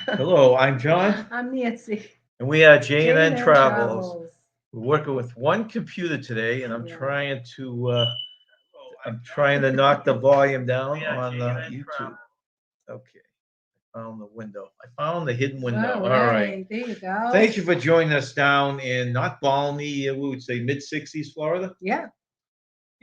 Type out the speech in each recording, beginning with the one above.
Hello, I'm John, I'm Nancy. and we are J&N J&N Travels. Travels. We're working with one computer today, and I'm Yeah. trying to knock the volume down on the YouTube. Okay, found the window. I found the hidden window. All All right. right. There you go. Thank you for joining us down in not balmy, we would say mid 60s Florida, Yeah.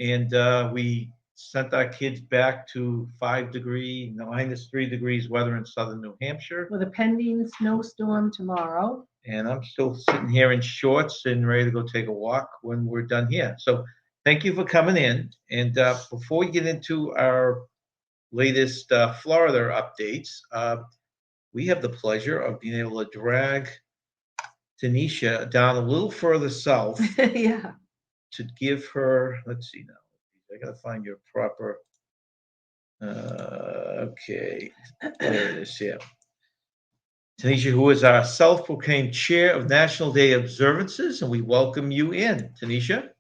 and we sent our kids back to 5 degree, -3 degrees weather in southern New Hampshire. With a pending snowstorm tomorrow. And I'm still sitting here in shorts and ready to go take a walk when we're done here. So thank you for coming in. And before we get into our latest Florida updates, we have the pleasure of being able to drag Tanisha down a little further south Yeah. to give her, let's see now, I got to find your proper, okay, there it is, yeah. Tanisha, who is our self-proclaimed chair of National Day observances, and we welcome you in. Tanisha,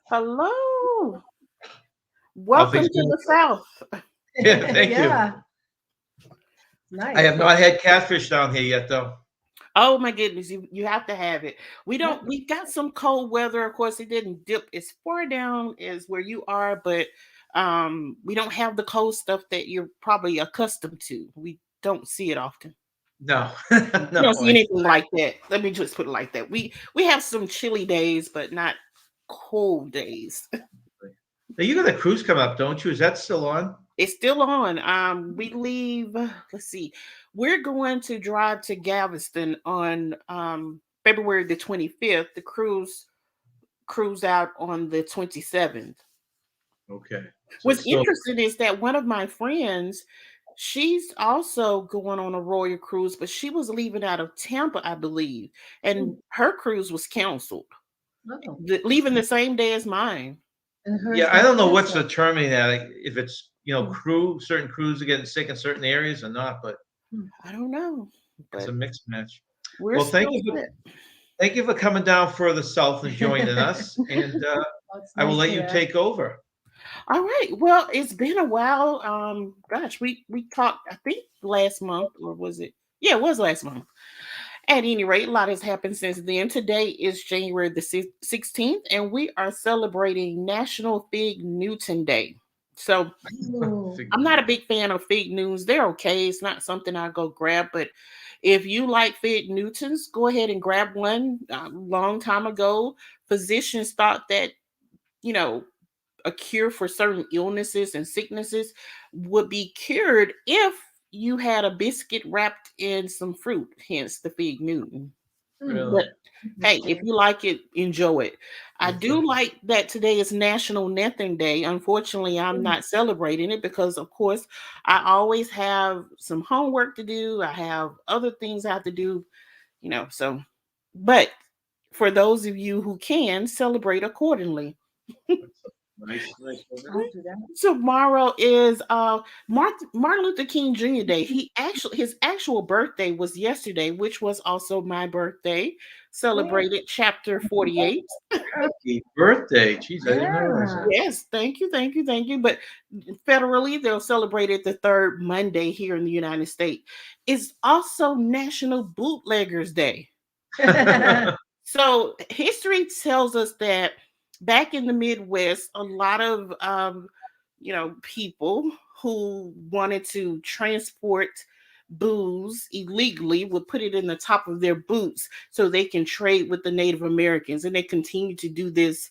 Hello. how Welcome things to going? the South. Yeah, thank you. Yeah. I Nice. have not had catfish down here yet, though. Oh my goodness, you have to have it. We got some cold weather. Of course, it didn't dip as far down as where you are, but we don't have the cold stuff that you're probably accustomed to. We don't see it often. No, We don't no. see anything like that. Let me just put it like that. We have some chilly days, but not cold days. Now you got a cruise coming up, don't you? Is that still on? It's still on. We leave. Let's see. We're going to drive to Galveston on February the 25th. The cruise out on the 27th. Okay. So What's it's still interesting is that one of my friends, she's also going on a royal cruise, but she was leaving out of Tampa, I believe, and her cruise was canceled, Oh. leaving the same day as mine. And hers yeah. I got don't know what's canceled. determining that. If it's Hmm. certain crews are getting sick in certain areas or not, but I don't know, it's a but mixed match. we're Well, still set. thank you for coming down further south and joining us, and Well, it's I will nice let you here. take over. All right. Well, it's been a while. Gosh, we talked. I think last month, or was it? Yeah, it was last month. At any rate, a lot has happened since then. Today is January the 16th, and we are celebrating National Fig Newton Day. So Ooh. I'm not a big fan of fig Newtons. They're okay. It's not something I go grab, but if you like fig Newtons, go ahead and grab one. A long time ago, physicians thought that you know a cure for certain illnesses and sicknesses would be cured if you had a biscuit wrapped in some fruit, hence the fig Newton. Hmm. Really? But hey, if Interesting. you like it, enjoy it. I Okay. do like that today is National Nothing Day. Unfortunately, I'm Hmm. not celebrating it because, of course, I always have some homework to do. I have other things I have to do, so, but for those of you who can celebrate accordingly. Nice, nice. I'll do that. Tomorrow is Martin Luther King Jr. Day. His actual birthday was yesterday, which was also my birthday. Yeah. Celebrated chapter 48. Happy birthday. Jeez, I didn't realize Yeah. that. Yes, thank you, thank you, thank you. But federally, they'll celebrate it the third Monday here in the United States. It's also National Bootleggers Day. So history tells us that back in the Midwest, a lot of people who wanted to transport booze illegally would put it in the top of their boots so they can trade with the Native Americans, and they continue to do this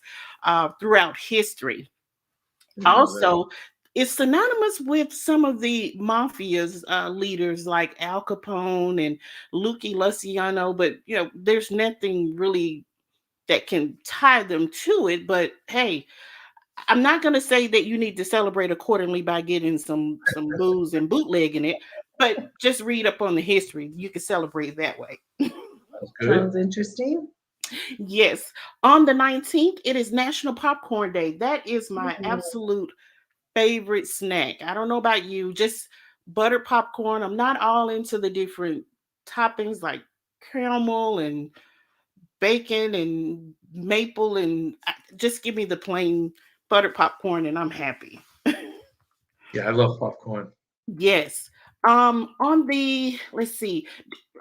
throughout history. Yeah, Mhm. right. Also, it's synonymous with some of the mafia's leaders like Al Capone and Lucky Luciano, but there's nothing really that can tie them to it. But hey, I'm not going to say that you need to celebrate accordingly by getting some booze and bootlegging it, but just read up on the history. You can celebrate that way. That's good. Sounds interesting. Yes, on the 19th, it is National Popcorn Day. That is my Mhm. absolute favorite snack. I don't know about you, just buttered popcorn. I'm not all into the different toppings like caramel and bacon and maple, and just give me the plain buttered popcorn and I'm happy. Yeah, I love popcorn. Yes. On the let's see,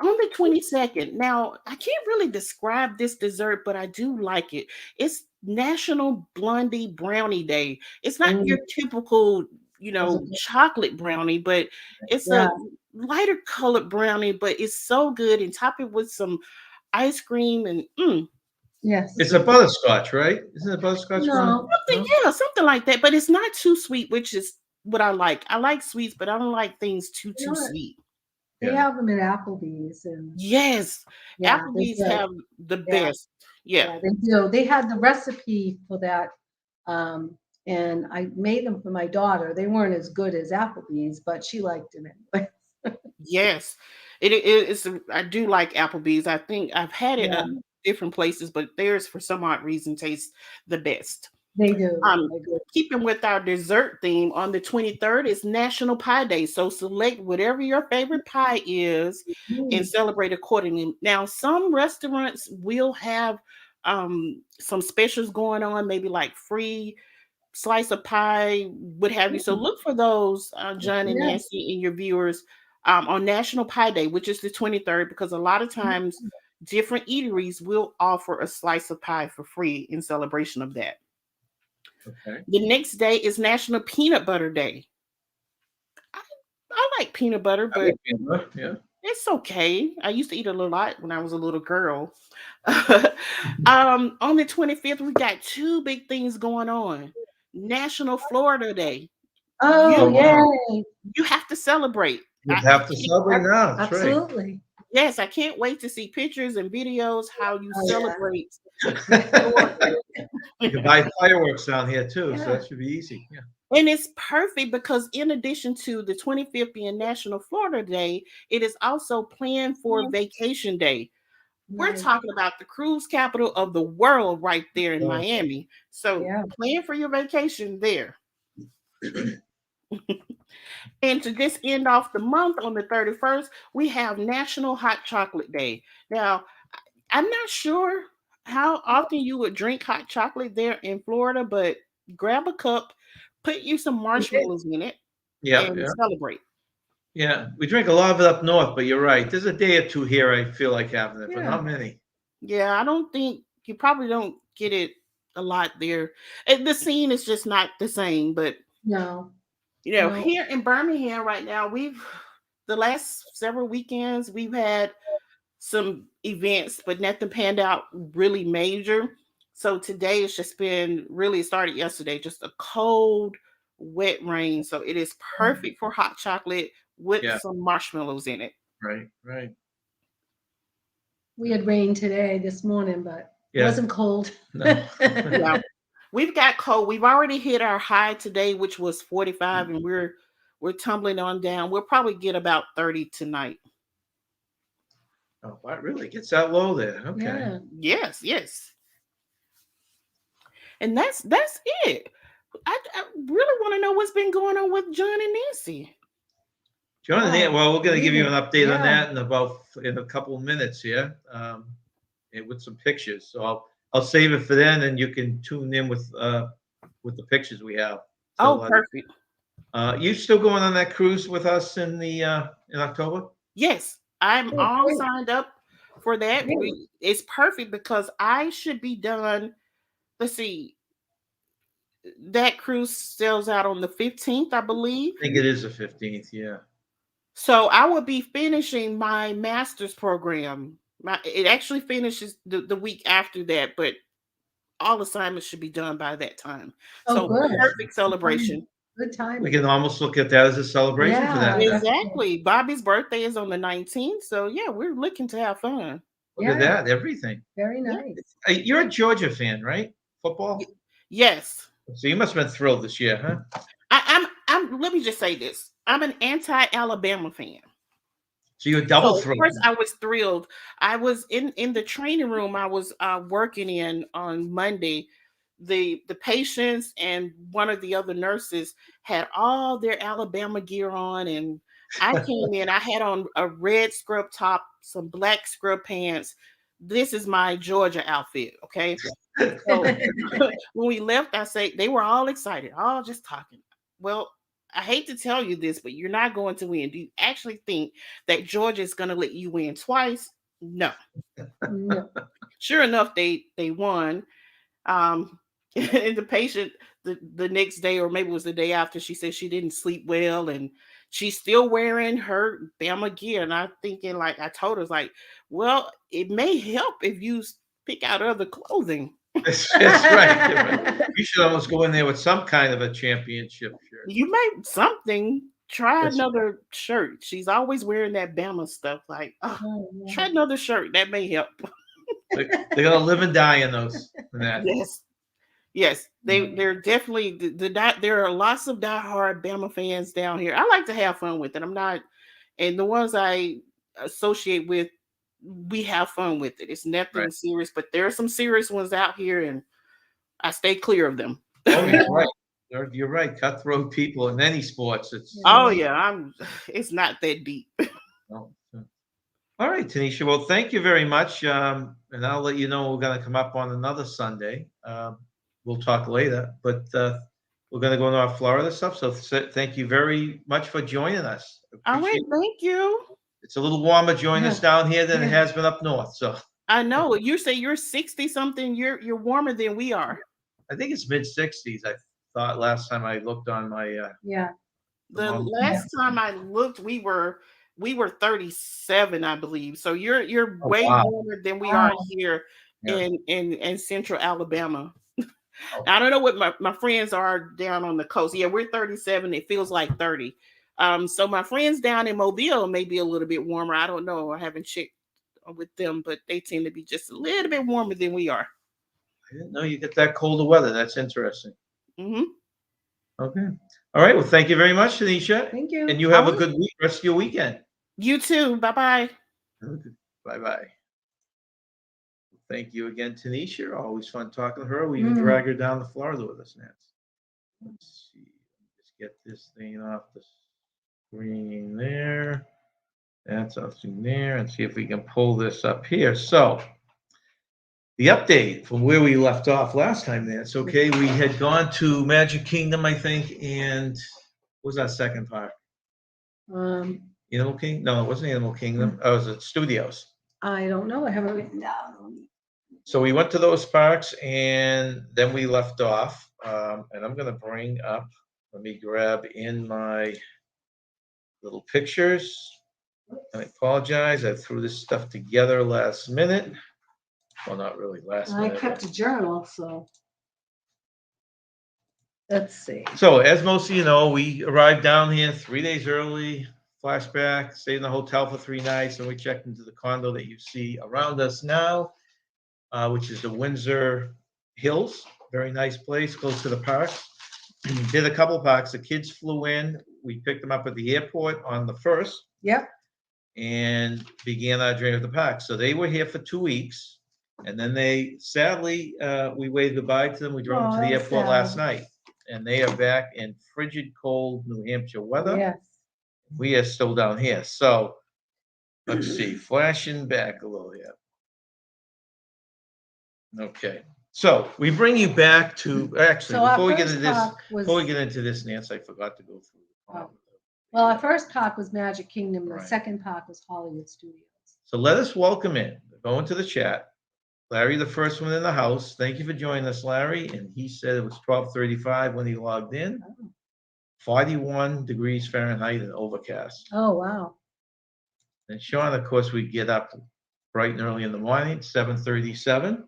on the 22nd. Now, I can't really describe this dessert, but I do like it. It's National Blondie Brownie Day. It's not Mm, your typical, those are good. chocolate brownie, but it's Yeah. a lighter colored brownie, but it's so good and top it with some ice cream and Yes. It's a butterscotch, right? Isn't it butterscotch one? No, something, No? yeah, something like that. But it's not too sweet, which is what I like. I like sweets, but I don't like things you too know what? sweet. They Yeah. have them at Applebee's, and Yes, yeah, they're Applebee's good. have the Yeah, best. Yeah. yeah, they do. They had the recipe for that, um, and I made them for my daughter. They weren't as good as Applebee's, but she liked them anyway. Yes, it's. I do like Applebee's. I think I've had it at Yeah, different places, but theirs for some odd reason tastes the best. they do. Um, They do. Keeping with our dessert theme, on the 23rd is National Pie Day. So select whatever your favorite pie is and Mm, celebrate accordingly. Now, some restaurants will have some specials going on, maybe like free slice of pie, what have you. So mm, look for those, John and yeah. Nancy, and your viewers on National Pie Day, which is the 23rd, because a lot of times different eateries will offer a slice of pie for free in celebration of that. Okay. The next day is National Peanut Butter Day. I, I like peanut butter, I but like peanut butter, yeah. it's okay. I used to eat it a lot when I was a little girl. Mhm. On the 25th, we got two big things going on. National Florida Day. Oh, Oh, You wow. yay. you have to celebrate. You I have to can't, celebrate now. That's right. Absolutely. yes, I can't wait to see pictures and videos how you Oh, yeah. celebrate You can Florida. buy fireworks down here too, so Yeah. that should be easy. Yeah. And it's perfect because in addition to the 25th being National Florida Day, it is also planned for Vacation Day. We're Nice. talking about the cruise capital of the world right there in Oh, Miami. So Yeah. plan for your vacation there. And to just end off the month on the 31st, we have National Hot Chocolate Day. Now, I'm not sure how often you would drink hot chocolate there in Florida, but grab a cup, put you some marshmallows in it, yeah, and yeah, celebrate. yeah. We drink a lot of it up north, but you're right. There's a day or two here I feel like having it, but Yeah. not many. Yeah, I don't think you probably don't get it a lot there. And the scene is just not the same, but No, no. here in Birmingham right now, we've the last several weekends we've had some events, but nothing panned out really major. So today it's just been really it started yesterday, just a cold, wet rain. So it is perfect for hot chocolate with Yeah, some marshmallows in it. right, right. We had rain today, this morning, but it Yeah, wasn't cold. no. Yeah. We've got cold. We've already hit our high today, which was 45, and we're tumbling on down. We'll probably get about 30 tonight. Oh, wow, really? It gets that low there. Okay. Yeah. Yes, yes. And that's it. I really want to know what's been going on with John and Nancy. John and Ann, Oh, well, we're going to give you an leaving. update on Yeah. that in a couple of minutes here, and with some pictures. So I'll save it for then, and you can tune in with the pictures we have. Oh, So, perfect. you still going on that cruise with us in October? Yes, I'm Oh, all great. signed up for that. Great. It's perfect because I should be done. Let's see, that cruise sails out on the 15th, I believe. I think it is the 15th. Yeah. So I will be finishing my master's program. It actually finishes the week after that, but all assignments should be done by that time. Oh, So good. perfect Good timing. celebration. Good We timing. can almost look at that as a celebration for that Yeah, then. definitely. Exactly. Bobby's birthday is on the 19th. So yeah, we're looking to have fun. Look at Yeah, that, everything. very Yeah. nice. You're a Georgia fan, right? Y- Football? Yes. So you must have been thrilled this year, huh? I'm let me just say this. I'm an anti-Alabama fan. So you're double So of thrilled. course I was thrilled. I was in the training room I was working in on Monday. The patients and one of the other nurses had all their Alabama gear on, and I came in. I had on a red scrub top, some black scrub pants. This is my Georgia outfit, okay? So when we left, I say they were all excited, all just talking. Well, I hate to tell you this, but you're not going to win. Do you actually think that Georgia is going to let you win twice? No. No. Sure enough, they won. Um, and the patient the next day, or maybe it was the day after, she said she didn't sleep well, and she's still wearing her Bama gear. And I'm thinking, like, I told her, like, well, it may help if you pick out other clothing. That's right. You should almost go in there with some kind of a championship shirt. You may something. Try That's another shirt. She's always wearing that Bama stuff. Like, oh, Oh, yeah. try another shirt. That may help. They're gonna live and die in those. In that. Yes. Yes, they're definitely there are lots of diehard Bama fans down here. I like to have fun with it. I'm not, and the ones I associate with, we have fun with it. It's nothing Right. serious, but there are some serious ones out here, and I stay clear of them. Oh, you're right. You're right. Cutthroat people in any sports. It's Oh yeah, it's not that deep. oh, all right, Tanisha. Well, thank you very much. And I'll let you know we're gonna come up on another Sunday. We'll talk later, but we're gonna go into our Florida stuff. So thank you very much for joining us. All right, Appreciate it. thank you. It's a little warmer joining us down here than it Yeah. has been up north. So I know you say you're 60 something. You're warmer than we are. I think it's mid-60s. I thought last time I looked on my Yeah. The Well, last time I looked, we were 37, I believe. So you're Oh, way wow. warmer than we are Wow. here Yeah. in central Alabama. Oh. I don't know what my friends are down on the coast. Yeah, we're 37. It feels like 30. So my friends down in Mobile may be a little bit warmer. I don't know. I haven't checked with them, but they tend to be just a little bit warmer than we are. I didn't know you get that colder weather. That's interesting. Hmm. Okay. All right. Well, thank you very much, Tanisha. Thank you. And you have a Alright. good week, rest of your weekend. You too. Bye-bye. Bye-bye. Thank you again, Tanisha. Always fun talking to her. We even Mm. drag her down to Florida with us, Nancy. Let's see. Let's get this thing off the screen there. That's something there, and see if we can pull this up here. So the update from where we left off last time, Nance. Okay, we had gone to Magic Kingdom, I think, and what was our second park? Animal Kingdom? No, it wasn't Animal Kingdom. Oh, it was at Studios. I don't know. I haven't written down. So we went to those parks, and then we left off. And I'm gonna bring up. Let me grab in my little pictures. I apologize. I threw this stuff together last minute. Well, not really last I minute. kept a journal, so let's see. So as most of you know, we arrived down here 3 days early, flashback, stayed in the hotel for 3 nights, and we checked into the condo that you see around us now, which is the Windsor Hills. Very nice place, close to the park. Did a couple parks. The kids flew in. We picked them up at the airport on the 1st Yep. and began our journey at the park. So they were here for 2 weeks. And then they, sadly, we waved goodbye to them. We drove them to the Oh, that's airport last sad. night. And they are back in frigid, cold New Hampshire weather. Yes. We are still down here. So let's see, flashing back a little here. Okay. So we bring you back to, actually, So our before we get first into this, park was, before we get into this, Nancy, I forgot to go through. Oh. well, our first park was Magic Kingdom. The Right. second park was Hollywood Studios. So let us welcome in, go into the chat. Larry, the first one in the house. Thank you for joining us, Larry. And he said it was 12:35 when he logged in. Oh. 41 degrees Fahrenheit and overcast. Oh, wow. And Sean, of course, we get up bright and early in the morning, 7:37.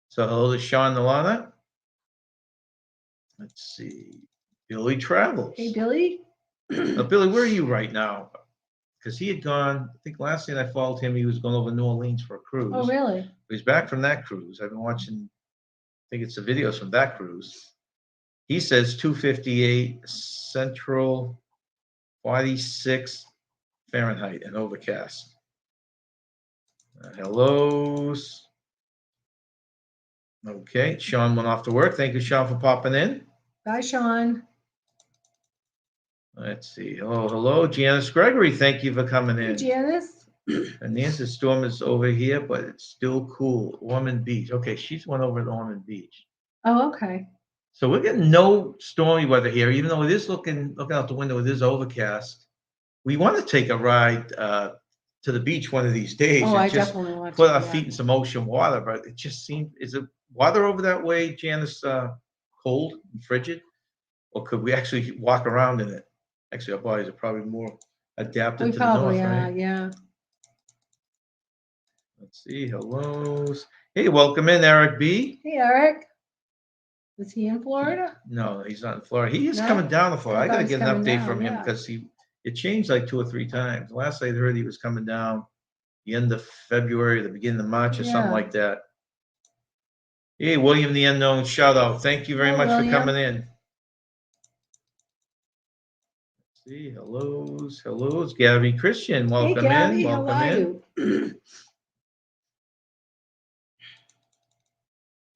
So hello to Sean Nalana. Let's see. Billy Travels. Hey, Billy. Billy, where are you right now? Because he had gone, I think last night I followed him, he was going over New Orleans for a cruise. Oh, really? He's back from that cruise. I've been watching, I think it's the videos from that cruise. He says 258 Central, 46 Fahrenheit and overcast. Hellos. Okay, Sean went off to work. Thank you, Sean, for popping in. Bye, Sean. Let's see. Hello, Janice Gregory. Thank you for coming Hey, in. Janice. And Nancy's storm is over here, but it's still cool. Ormond Beach. Okay, she's went over to Ormond Beach. Oh, okay. So we're getting no stormy weather here, even though it is looking out the window, it is overcast. We want to take a ride to the beach one of these days Oh, I and just definitely want put to. our Yeah. feet in some ocean water, but it just seems, is it water over that way, Janice, cold and frigid? Or could we actually walk around in it? Actually, our bodies are probably more adapted We to the north, probably are, right? yeah. Let's see, hellos. Hey, welcome in, Eric B. Hey, Eric. Is he in Florida? No, he's not in Florida. He is No? coming down to Florida. I I thought gotta he's get an coming update down, from him yeah. because it changed like 2 or 3 times. Last I heard, he was coming down the end of February, the beginning of March, or something Yeah. like that. Hey, William the Unknown, shout out. Thank you very Hello, much for William. coming in. Let's see, hellos. Gabby Christian, Hey, welcome Gabby, in. how Welcome are in. you?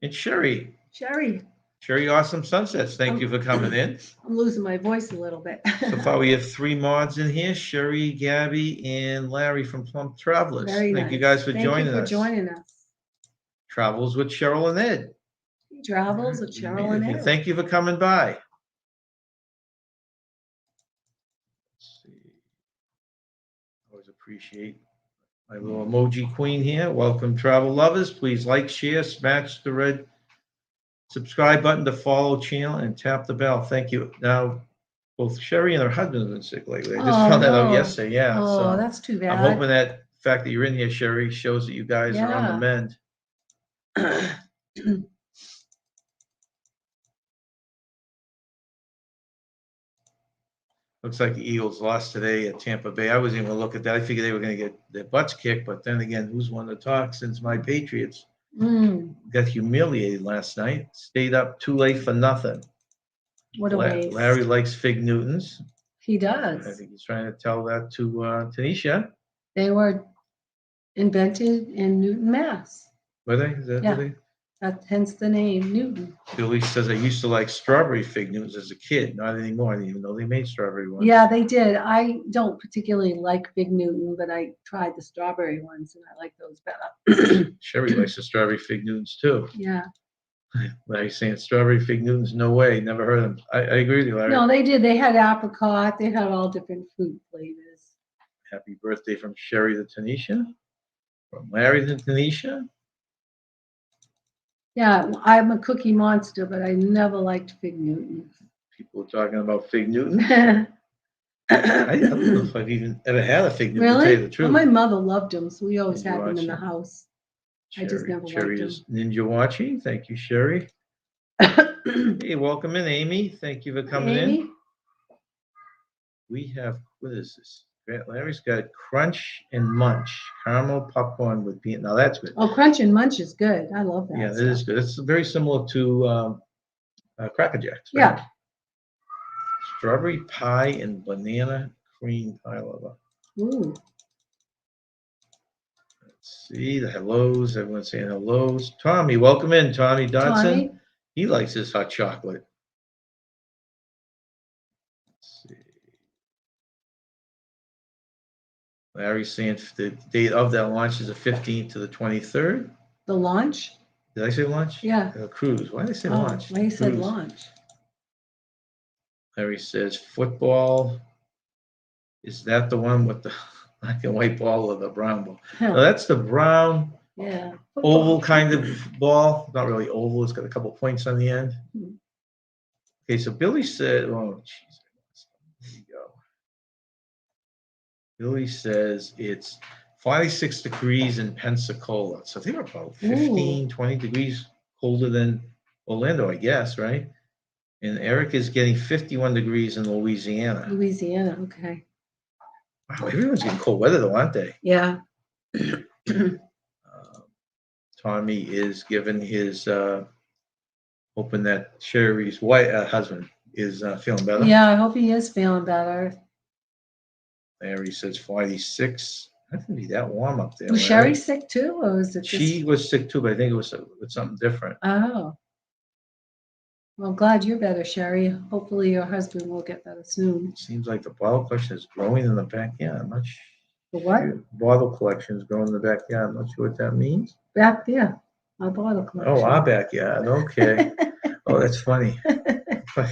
And Sherry. Sherry, Awesome Sunsets. Thank you for coming in. I'm losing my voice a little bit. So far, we have 3 mods in here: Sherry, Gabby, and Larry from Plum Travelers. Very Thank you nice. guys for Thank joining you for us. joining us. Travels with Cheryl and Ed. He travels with Cheryl and Ed. Thank you for coming by. Let's see. Always appreciate my little emoji queen here. Welcome, travel lovers. Please like, share, smash the red subscribe button to follow channel and tap the bell. Thank you. Now, both Sherry and her husband have been sick lately. I just Oh, found that out no. yesterday. Yeah. Oh, So that's too I'm hoping bad. that fact that you're in here, Sherry, shows that you guys are on the mend. Looks like the Eagles lost today at Tampa Bay. I wasn't even gonna look at that. I figured they were gonna get their butts kicked, but then again, who's won the talk since my Patriots got humiliated last night? Stayed up too late for nothing. What a waste. Larry likes Fig Newtons. He I does. think he's trying to tell that to Tanisha. They were invented in Newton, Mass. Were they? Is that Yeah. what they? Hence the name Newton. Billy says I used to like strawberry Fig Newtons as a kid. Not anymore. I didn't even know they made strawberry ones. Yeah, they did. I don't particularly like Big Newton, but I tried the strawberry ones and I like those better. Sherry likes the strawberry Fig Newtons too. Yeah. Larry's saying strawberry Fig Newtons, no way. Never heard of them. I agree with you, Larry. No, they did. They had apricot. They had all different fruit flavors. Happy birthday from Sherry to Tanisha. From Larry to Tanisha. Yeah, I'm a cookie monster, but I never liked Fig Newton. People are talking about Fig Newton. I don't know if I've even ever had a Fig Newton, to tell you the Really? truth. Well, my mother loved them, so we always Did you had them watch in the them? house. I just never liked Sherry them. is ninja watching. Thank you, Sherry. Hey, welcome in, Amy. Thank you for coming Amy? in. We have, what is this? Larry's got Crunch and Munch, caramel popcorn with peanut. Now that's good. Oh, Crunch and Munch is good. I love that. Yeah, that is good. It's very similar to Cracker Jacks. Right? Yeah. Strawberry pie and banana cream pie lover. Ooh. Let's see the hellos. Everyone's saying hellos. Tommy, welcome in, Tommy Dodson. Tommy? He likes his hot chocolate. Let's see. Larry's saying the date of that launch is the 15th to the 23rd. The launch? Did I say launch? Yeah. Cruise. Why did I say launch? Well, he said Cruise. launch. Larry says football. Is that the one with the black and white ball or the brown ball? Huh. No, that's the brown Yeah. oval kind of ball. Not really oval. It's got a couple points on the end. Hmm. Okay, so Billy said, oh, jeez. There you go. Billy says it's 46 degrees in Pensacola. So they were about 15, 20 degrees colder than Orlando, I guess, right? And Eric is getting 51 degrees in Louisiana. Louisiana, okay. Wow, everyone's getting cold weather though, aren't they? Yeah. Tommy is giving his, hoping that Sherry's husband is feeling better. Yeah, I hope he is feeling better. Larry says 46. Not gonna be that warm up there. Was Larry. Sherry sick too, or was it just? She was sick too, but I think it was something different. Oh. Well, I'm glad you're better, Sherry. Hopefully your husband will get better soon. It seems like the bottle collection is growing in the backyard. I'm not sure. The what? Bottle collection is growing in the backyard. I'm not sure what that means. Back there. Our bottle collection. Oh, our backyard. Okay. Oh, that's funny.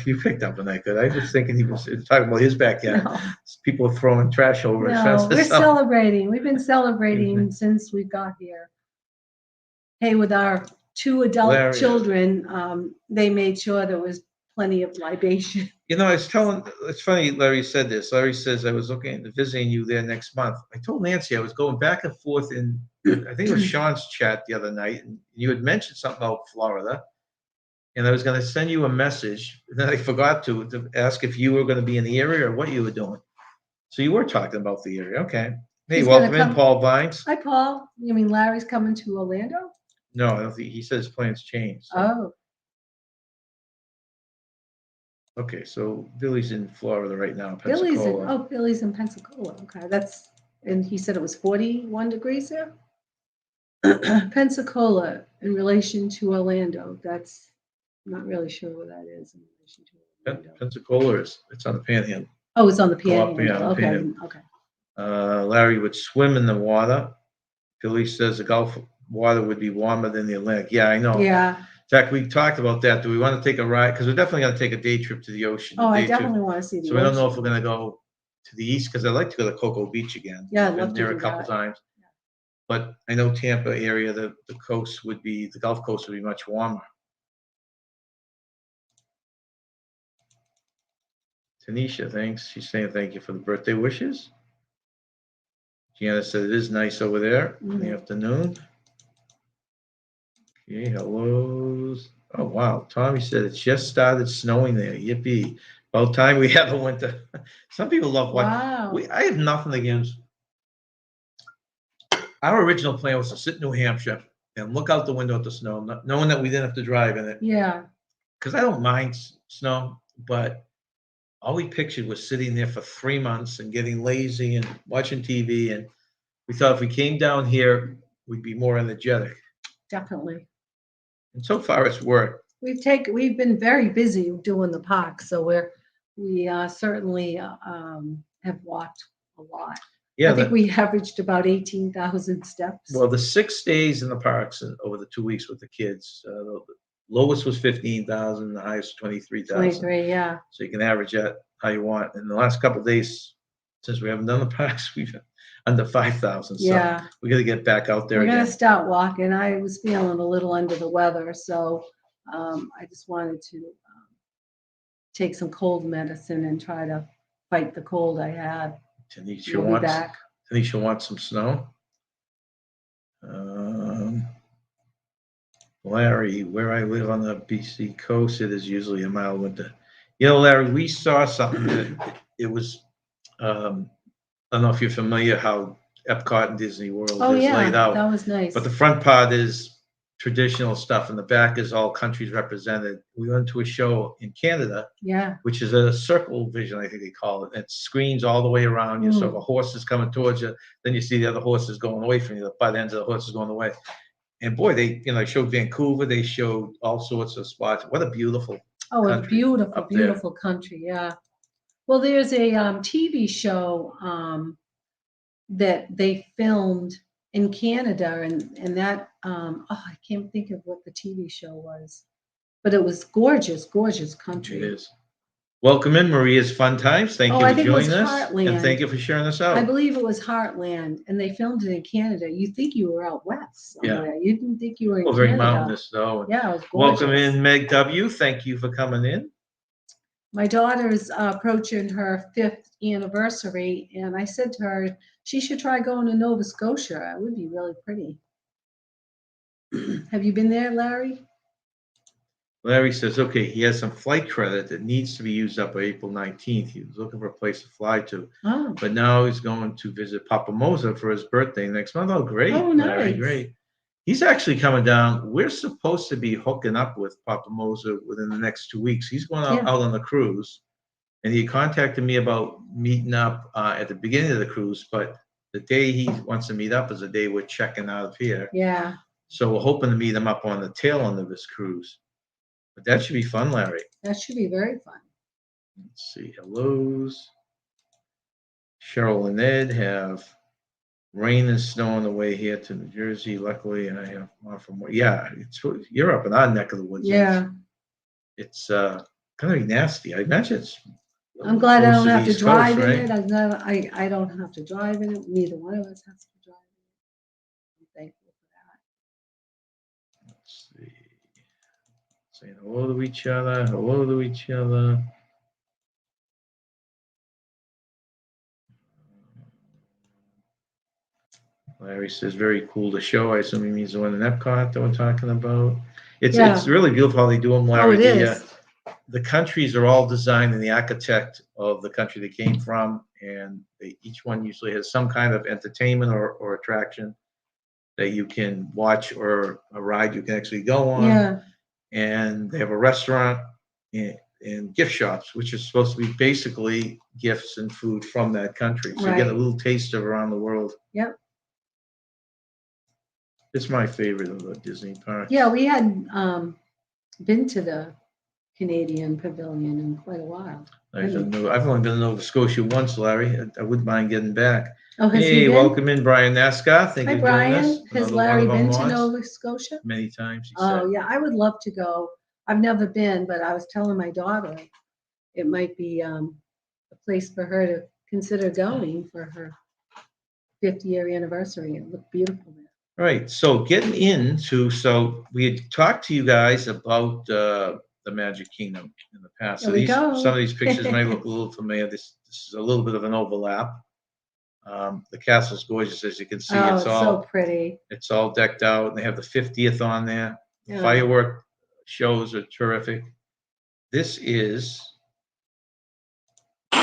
You picked up on that good. I was thinking he was talking about his backyard. No, People are throwing trash over his fence no, or we're something. celebrating. We've been celebrating since we got here. Hey, with our 2 adult Larry, children, they made sure there was plenty of libation. You know, I was telling, it's funny, Larry said this. Larry says, I was looking at visiting you there next month. I told Nancy I was going back and forth in, I think it was Sean's chat the other night, and you had mentioned something about Florida. And I was going to send you a message, and then I forgot to ask if you were going to be in the area or what you were doing. So you were talking about the area. Okay. Hey, He's gonna welcome in, come- Paul Vines. Hi, Paul. You mean Larry's coming to Orlando? No, I don't think he says plans changed. So. Oh, Okay, so Billy's in Florida right now, Billy's in, Pensacola. Billy's in Pensacola. Okay, and he said it was 41 degrees there? Pensacola in relation to Orlando. I'm not really sure where that is in relation to Orlando. Pensacola it's on the Panhandle. Oh, it's on the Go up, Panhandle. yeah, the Okay, Panhandle. okay. Larry would swim in the water. Billy says the Gulf water would be warmer than the Atlantic. Yeah, I know. Yeah. In fact, we talked about that. Do we want to take a ride? Because we're definitely going to take a day trip to the ocean. Oh, I day trip. definitely want to see the So we don't know if ocean. we're going to go to the east because I'd like to go to Cocoa Beach again. Yeah, I'd I've love been to there do a couple that. times. But I know Tampa area, the coast would be, the Gulf Coast would be much warmer. Tanisha, thanks. She's saying thank you for the birthday wishes. Gianna said it is nice over there in the afternoon. Okay, hellos. Oh, wow. Tommy said it just started snowing there. Yippee. About time we have a winter. Some people love watching. Wow. I have nothing against. Our original plan was to sit in New Hampshire and look out the window at the snow, knowing that we didn't have to drive in it. Yeah. Because I don't mind snow, but all we pictured was sitting there for 3 months and getting lazy and watching TV. And we thought if we came down here, we'd be more energetic. Definitely. And so far, it's worked. We've been very busy doing the park, so we certainly have walked a lot. Yeah, I think we averaged about 18,000 steps. well, the 6 days in the parks over the 2 weeks with the kids, the lowest was 15,000, the highest 23,000. 23, yeah. So you can average that how you want. And the last couple of days, since we haven't done the parks, we've under 5,000. Yeah. So we got to get back out there We're again. gonna start walking. I was feeling a little under the weather, so I just wanted to take some cold medicine and try to fight the cold I had. We'll be back. Tanisha wants some snow. Larry, where I live on the BC coast, it is usually a mild winter. You know, Larry, we saw something that it was, I don't know if you're familiar how Epcot and Disney World is laid out. That was nice. But the front part is traditional stuff and the back is all countries represented. We went to a show in Canada, yeah, which is a circle vision, I think they call it. It screens all the way around you. So if a horse is coming towards you, then you see the other horses going away from you. The butt ends of the horses going away. And boy, they showed Vancouver. They showed all sorts of spots. What a beautiful a beautiful, up there. beautiful country. Yeah. Well, there's a TV show that they filmed in Canada, and that I can't think of what the TV show was, but it was gorgeous, gorgeous country. It is. Welcome in, Maria's Fun Times. Thank you I for think it was joining us. Heartland. And thank you for sharing us out. I believe it was Heartland, and they filmed it in Canada. You think you were out west somewhere. Yeah. You didn't think you were in Canada. Very mountainous, though. Yeah, it was gorgeous. Welcome in, Meg W. Thank you for coming in. My daughter's approaching her 5th anniversary, and I said to her, she should try going to Nova Scotia. It would be really pretty. Have you been there, Larry? Larry says, okay, he has some flight credit that needs to be used up by April 19th. He was looking for a place to fly to. Oh. But now he's going to visit Papa Moza for his birthday next month. Oh, great. Oh, Larry, nice. great. He's actually coming down. We're supposed to be hooking up with Papa Moza within the next 2 weeks. He's going out on the cruise. And he contacted me about meeting up at the beginning of the cruise. But the day he wants to meet up is the day we're checking out of here. Yeah. So we're hoping to meet him up on the tail end of his cruise. But that should be fun, Larry. That should be very fun. Let's see. Hellos. Cheryl and Ed have rain and snow on the way here to New Jersey. Luckily, I have more from you're up in our neck of the woods. Yeah. It's gonna be nasty. I imagine it's. I'm glad I close don't to the have to East drive Coast, in right? it. I don't have to drive in it. Neither one of us has to drive in it. I'm thankful for that. Let's see. Saying hello to each other. Hello to each other. Larry says, very cool to show. I assume he means the one in Epcot that we're talking about. It's Yeah. really beautiful how they do them, Larry. Oh, it is. The countries are all designed in the architect of the country they came from, and each one usually has some kind of entertainment or attraction that you can watch or a ride you can actually go on. Yeah. And they have a restaurant and gift shops, which is supposed to be basically gifts and food from that country. So you get a Right. little taste of around the world. Yep. It's my favorite of the Disney parks. Yeah, we had been to the Canadian Pavilion in quite a while. I've only been to Nova Scotia once, Larry. I wouldn't mind getting back. Oh, has he Hey, been? welcome in, Brian Nascar. Thank Hi, you for joining us. Brian. Has Another Larry one of our been to mods. Nova Scotia? Many times, he said. Oh, yeah, I would love to go. I've never been, but I was telling my daughter it might be a place for her to consider going for her 50-year anniversary. It looked beautiful there. Right. So getting into, we had talked to you guys about the Magic Kingdom in the past. So There we go. some of these pictures may look a little familiar. This is a little bit of an overlap. The castle's gorgeous, as you can see. Oh, It's it's all so pretty. It's all decked out, and they have the 50th on there. The Yeah. firework shows are terrific. This is. All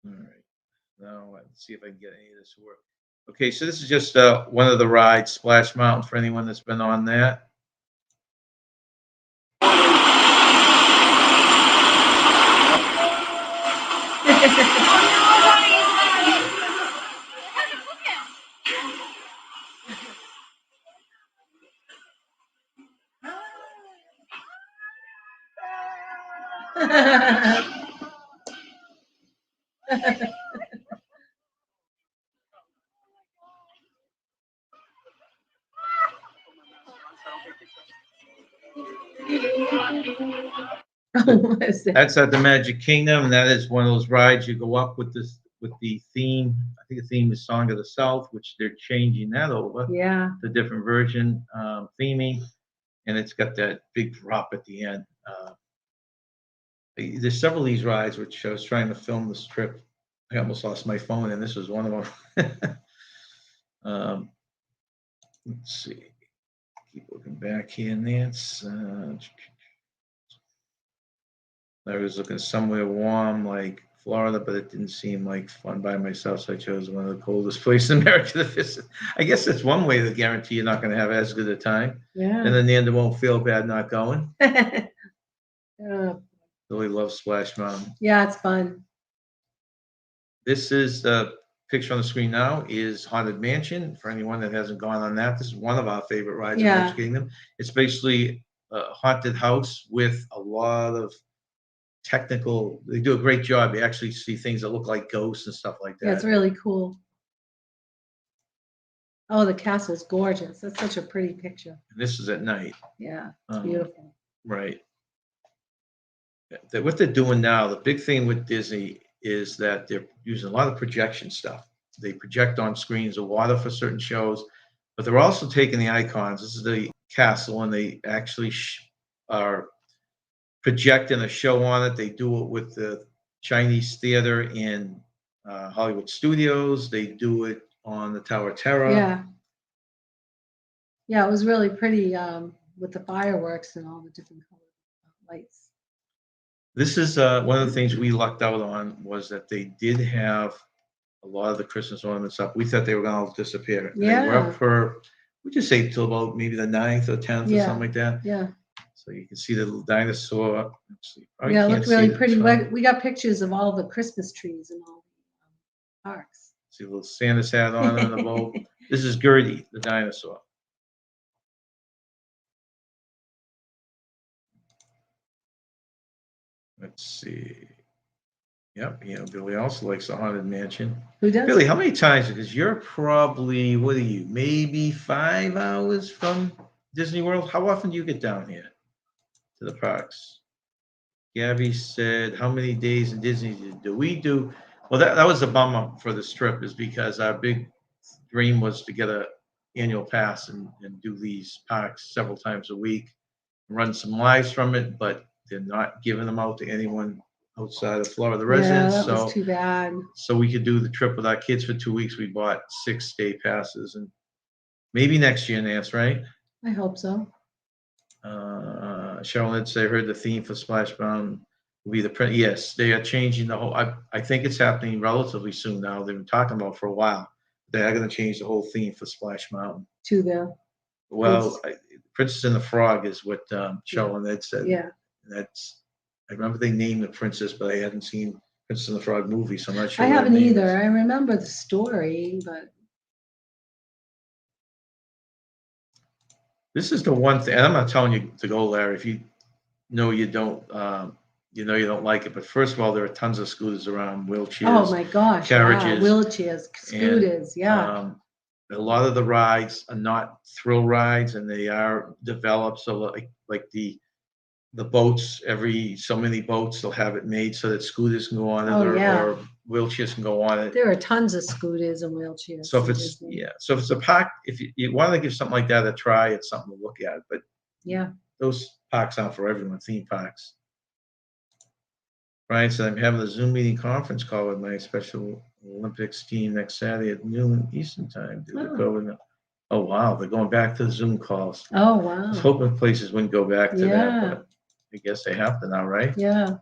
right. Now let's see if I can get any of this to work. Okay, so this is just one of the rides, Splash Mountain, for anyone that's been on that. What is that? That's at the Magic Kingdom, and that is one of those rides you go up with the theme. I think the theme is Song of the South, which they're changing that over. Yeah. The different version theming, and it's got that big drop at the end. There's several of these rides which I was trying to film this trip. I almost lost my phone, and this was one of them. Let's see. Keep looking back here, Nance. I was looking somewhere warm like Florida, but it didn't seem like fun by myself, so I chose one of the coldest places in America to visit. I guess that's one way to guarantee you're not going to have as good a time. Yeah. And in the end, it won't feel bad not going. Yeah. Really love Splash Mountain. Yeah, it's fun. This is the picture on the screen now is Haunted Mansion. For anyone that hasn't gone on that, this is one of our favorite rides in Magic Kingdom. It's basically a haunted house with a lot of technical. They do a great job. You actually see things that look like ghosts and stuff like that. Yeah, it's really cool. Oh, the castle's gorgeous. That's such a pretty picture. And this is at night. Yeah, it's beautiful. Right. What they're doing now, the big thing with Disney is that they're using a lot of projection stuff. They project on screens a lot for certain shows, but they're also taking the icons. This is the castle, and they actually are projecting a show on it. They do it with the Chinese theater in Hollywood Studios. They do it on the Tower of Terror. Yeah. Yeah, it was really pretty with the fireworks and all the different colored lights. This is one of the things we lucked out on was that they did have a lot of the Christmas ornaments up. We thought they were going to disappear. And they were up for, we just say till about maybe the 9th or 10th or something like that. Yeah. So you can see the little dinosaur. Yeah, it looked really pretty. We got pictures of all the Christmas trees and all the parks. See a little Santa's hat on the boat. This is Gertie, the dinosaur. Let's see. Yep, Billy also likes the Haunted Mansion. Who does? Billy, how many times? Because you're probably, what are you, maybe 5 hours from Disney World? How often do you get down here to the parks? Gabby said, how many days in Disney do we do? Well, that was a bummer for this trip, is because our big dream was to get a annual pass and do these parks several times a week, run some lives from it, but they're not giving them out to anyone outside of Florida Yeah, residents. that was So, too bad. so we could do the trip with our kids for 2 weeks. We bought 6-day passes, and maybe next year, Nance, right? I hope so. Cheryl had said, I heard the theme for Splash Mountain will be the print. Yes, they are changing the whole. I think it's happening relatively soon now. They've been talking about it for a while. They are going to change the whole theme for Splash Mountain. To the Well, Princess and the Frog is what Cheryl had said. yeah. That's. I remember they named the princess, but I hadn't seen Princess and the Frog movie, so I'm not sure. I what her haven't name either. is. I remember the story, but This is the one thing, and I'm not telling you to go, Larry, if you know you don't, you don't like it. But first of all, there are tons of scooters around, wheelchairs. oh my gosh, yeah, carriages, wheelchairs, scooters, yeah. A lot of the rides are not thrill rides, and they are developed. So like the boats, every so many boats, they'll have it made so that scooters can go on it, Oh, or, yeah. or wheelchairs can go on it. There are tons of scooters and wheelchairs. So if in it's Disney. so if it's a park, if you want to give something like that a try, it's something to look at. But Yeah. those parks aren't for everyone. Theme parks. Brian said, I'm having a Zoom meeting conference call with my Special Olympics team next Saturday at noon Eastern time. Due to Oh. COVID. Oh wow, they're going back to the Zoom calls. Oh I was wow. hoping places wouldn't go back to Yeah. that, but I guess they have to now, right? Yeah.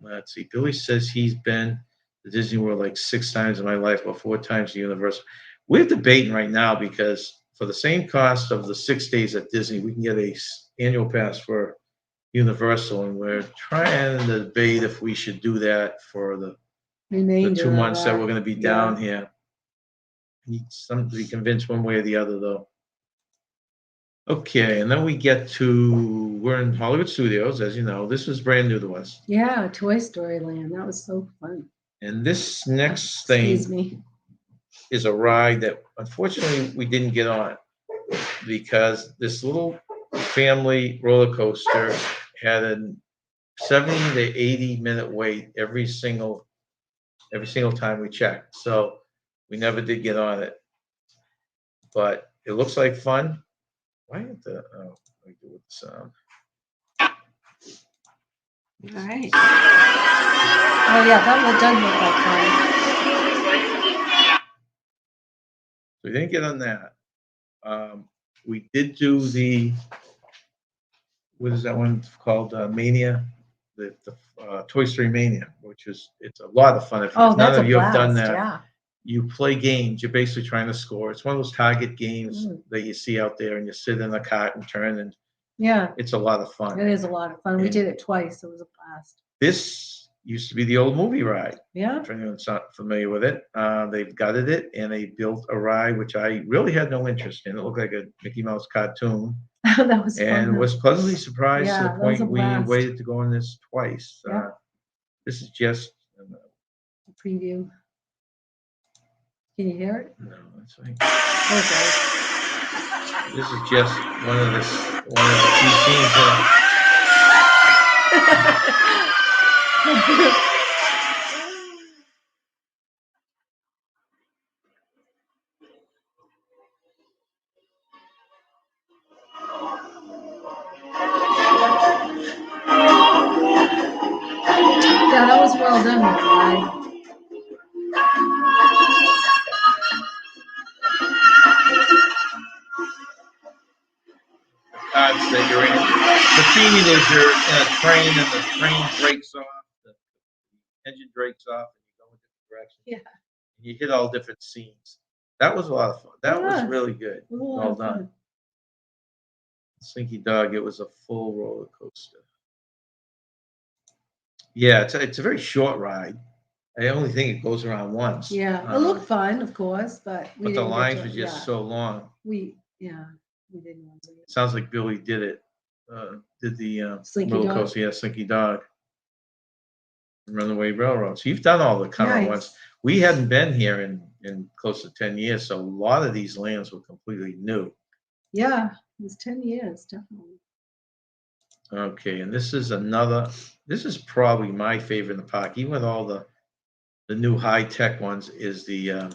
Let's see. Billy says he's been to Disney World like 6 times in my life, or 4 times to Universal. We're debating right now because for the same cost of the 6 days at Disney, we can get a annual pass for Universal, and we're trying to debate if we should do that for the Remainder 2 of months that that. we're going to be Yeah. down here. Need something to be convinced one way or the other, though. Okay, and then we're in Hollywood Studios, as you know. This was brand new to us. Yeah, Toy Story Land. That was so fun. And this next Excuse thing me. is a ride that unfortunately we didn't get on because this little family roller coaster had a 70 to 80-minute wait every single time we checked. So we never did get on it. But it looks like fun. Why did the let me do it with the sound. All right. Oh yeah, that does look like fun. So we didn't get on that. We did do the, what is that one called? Mania, the Toy Story Mania, it's a lot of fun. If Oh, none that's of a you have done blast. that, Yeah. you play games. You're basically trying to score. It's one of those target games Mm. that you see out there, and you sit in a cart and turn, and Yeah. it's a lot of fun. It is a lot of fun. We And- did it twice. It was a blast. This used to be the old movie ride. Yeah. For anyone that's not familiar with it, they've gutted it and they built a ride which I really had no interest in. It looked like a Mickey Mouse cartoon, That was and fun. was pleasantly surprised to Yeah, the that was point a we blast. waited to go on this twice. Yeah. This is just Preview. Can you hear it? no, it's like, Okay. this is just one of the few scenes. Yeah, that was well done, Nikolai. Cards that you're in. The theme is you're in a train and the train breaks off, the engine breaks off, and you go in different directions. Yeah. You hit all different scenes. That was a lot of fun. That was Yeah. really good. It was a lot Well of fun. done. Slinky Dog, it was a full roller coaster. Yeah, it's a very short ride. I only think it goes around once. Yeah, it looked fun, of course, but we But the didn't get lines to- were just yeah. so long. We didn't want to do it. Sounds like Billy did it. Did the Slinky roller Dog? coaster? Yeah, Slinky Dog. Runaway Railroad. So you've done all the current Nice. ones. We hadn't been here in close to 10 years, so a lot of these lands were completely new. Yeah, It was 10 years, definitely. Okay, and this is probably my favorite in the park, even with all the new high-tech ones, is the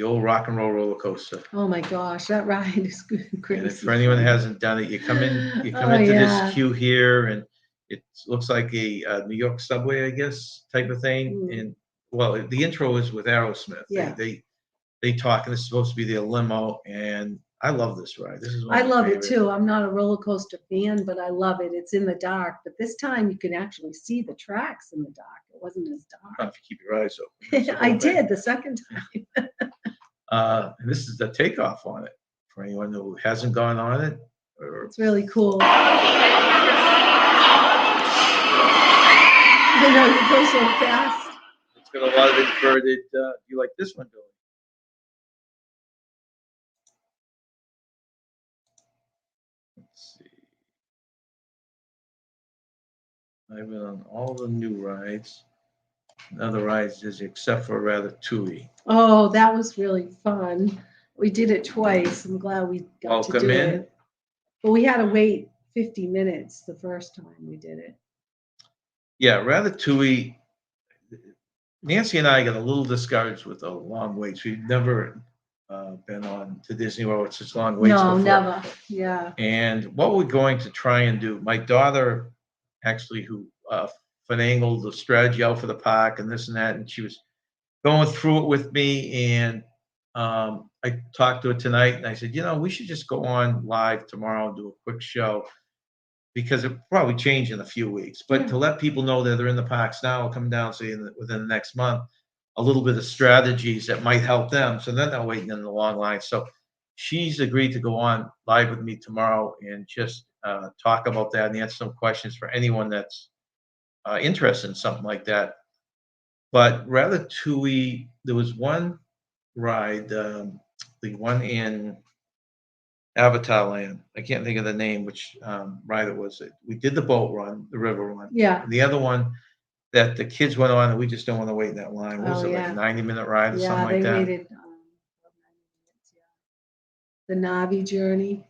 old rock and roll roller coaster. Oh my gosh, that ride is good, And crazy. if for anyone that hasn't done it, you come Oh, into yeah. this queue here, and it looks like a New York subway, I guess, type of thing. Mm. And well, the intro is with Aerosmith. Yeah. They talk, and this is supposed to be their limo, and I love this ride. This is one I of my love it favorites. too. I'm not a roller coaster fan, but I love it. It's in the dark, but this time you can actually see the tracks in the dark. It wasn't as dark. If you keep your eyes open. That's the I whole thing. did the second time. And this is the takeoff on it for anyone who hasn't gone on it. Or It's really cool. You know, you go so fast. it's got a lot of inverted. You like this one, Billy? Let's see. I've been on all the new rides. Other rides is except for Ratatouille. Oh, that was really fun. We did it twice. I'm glad we got to Welcome do in. it. But we had to wait 50 minutes the first time we did it. Yeah, Ratatouille. Nancy and I got a little discouraged with the long waits. We've never been on to Disney World with such long waits No, before. never. Yeah. And what we're going to try and do, my daughter actually, who finagled the strategy out for the park and this and that, and she was going through it with me. And I talked to her tonight, and I said, we should just go on live tomorrow and do a quick show because it probably change in a few weeks. But Yeah. to let people know that they're in the parks now, come down, say within the next month, a little bit of strategies that might help them, so they're not waiting in the long line. So she's agreed to go on live with me tomorrow and just talk about that and answer some questions for anyone that's interested in something like that. But Ratatouille, there was one ride, the one in Avatar Land. I can't think of the name, which ride it was. We did the boat run, the river run. Yeah. And the other one that the kids went on, and we just don't want to wait in that line. What was Oh, it, like yeah. a 90-minute ride or Yeah, something they like that? waited 90 minutes. Yeah. The Navi journey.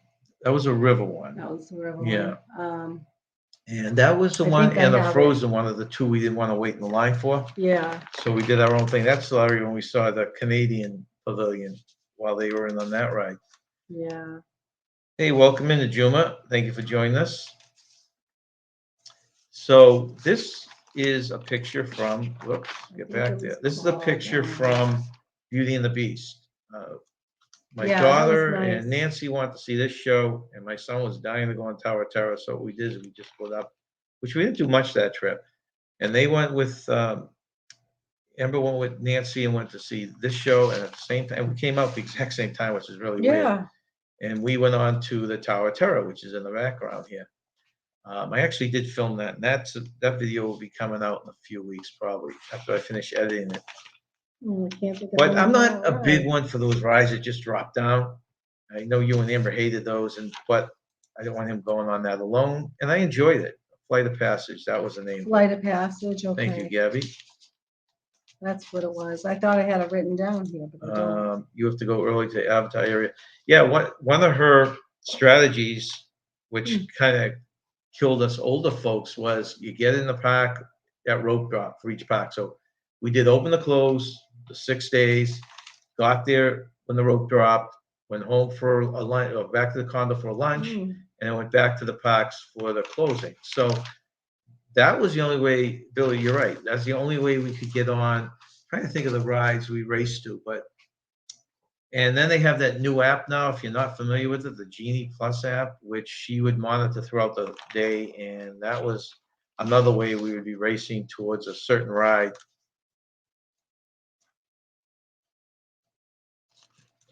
That was a river one. That was the river Yeah. one. And that was the I one, think I and the have it. frozen one of the two we didn't want to wait in the line for. Yeah. So we did our own thing. That's Larry when we saw the Canadian pavilion while they were in on that ride. Yeah. Hey, welcome in, Juma. Thank you for joining us. So this is a picture from, whoops, get back there. This is a picture from Beauty and the Beast. My Yeah, that was daughter nice. and Nancy wanted to see this show, and my son was dying to go on Tower of Terror. So what we did is we just split up, which we didn't do much that trip. And they went with, Amber went with Nancy and went to see this show, and at the same time, we came out the exact same time, which is really weird. Yeah. And we went on to the Tower of Terror, which is in the background here. I actually did film that, and that video will be coming out in a few weeks, probably after I finish editing it. I can't think of But the I'm name of not that a big ride. one for those rides that just drop down. I know you and Amber hated those, but I didn't want him going on that alone, and I enjoyed it. Flight of Passage, that was the name. Flight of Passage. Okay. Thank you, Gabby. That's what it was. I thought I had it written down here, but I don't. You have to go early to the Avatar area. Yeah, one of her strategies, which kind of killed us older folks, was you get in the park at rope drop for each park. So we did open to close the 6 days, got there when the rope dropped, went home for a lunch, or back to the condo for a lunch, and then went back to the parks for the closing. So that was the only way, Billy, you're right. That's the only way we could get on. I'm trying to think of the rides we raced to, and then they have that new app now, if you're not familiar with it, the Genie Plus app, which she would monitor throughout the day, and that was another way we would be racing towards a certain ride.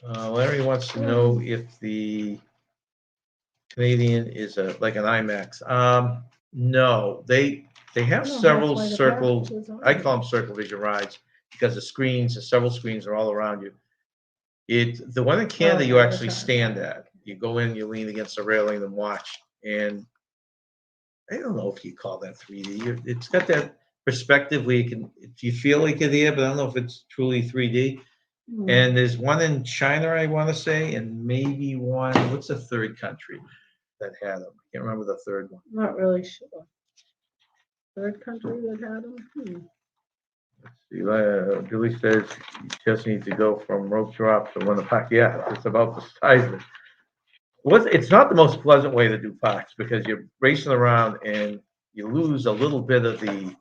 Larry wants to know if the Canadian is like an IMAX. No, they have several circle, I call them circle vision rides, because the several screens are all around you. The one in Canada, you actually stand at. You go in, you lean against the railing and watch. And I don't know if you call that 3D. It's got that perspective where you feel like you're there, but I don't know if it's truly 3D. And there's one in China, I want to say, and maybe one, what's the third country that had them? I can't remember the third one. Not really sure. Third country that had them? See, Billy says you just need to go from rope drop to one of the park. Yeah, it's about the size of it. It's not the most pleasant way to do parks because you're racing around and you lose a little bit of the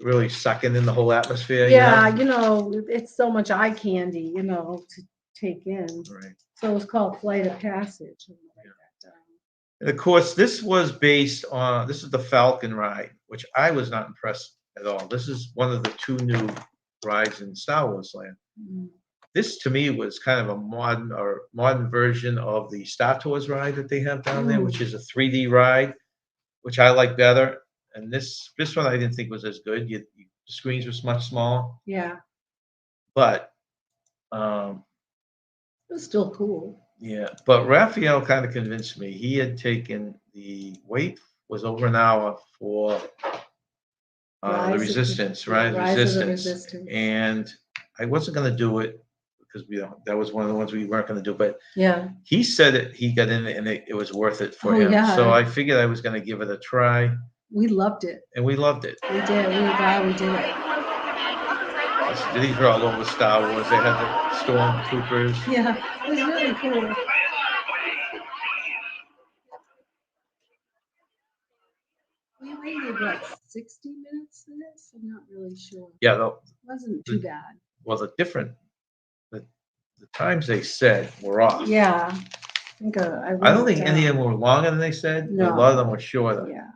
really sucking in the whole atmosphere. Yeah, it's so much eye candy, to take in. Right. So it's called Flight of Passage. And of course, this is the Falcon ride, which I was not impressed at all. This is one of the two new rides in Star Wars Land. This to me was kind of a modern version of the Star Tours ride that they have down there, which is a 3D ride, which I like better. And this one I didn't think was as good. The screens were much smaller. Yeah. But it was still cool. Yeah, but Raphael kind of convinced me. He had taken the wait was over an hour for the Resistance, right? Rise of the Resistance. And I wasn't going to do it because that was one of the ones we weren't going to do. But yeah, he said that he got in it and it was worth it for him. Yeah. So I figured I was going to give it a try. We loved it. And we loved it. We did. We were glad we did it. These are all over Star Wars. They had the stormtroopers. Yeah, it was really cool. We waited, 60 minutes for this? I'm not really sure. Yeah, it wasn't too bad. Well, the times they said were off. Yeah. I don't think any of them were longer than they said. No. A lot of them were shorter. Yeah.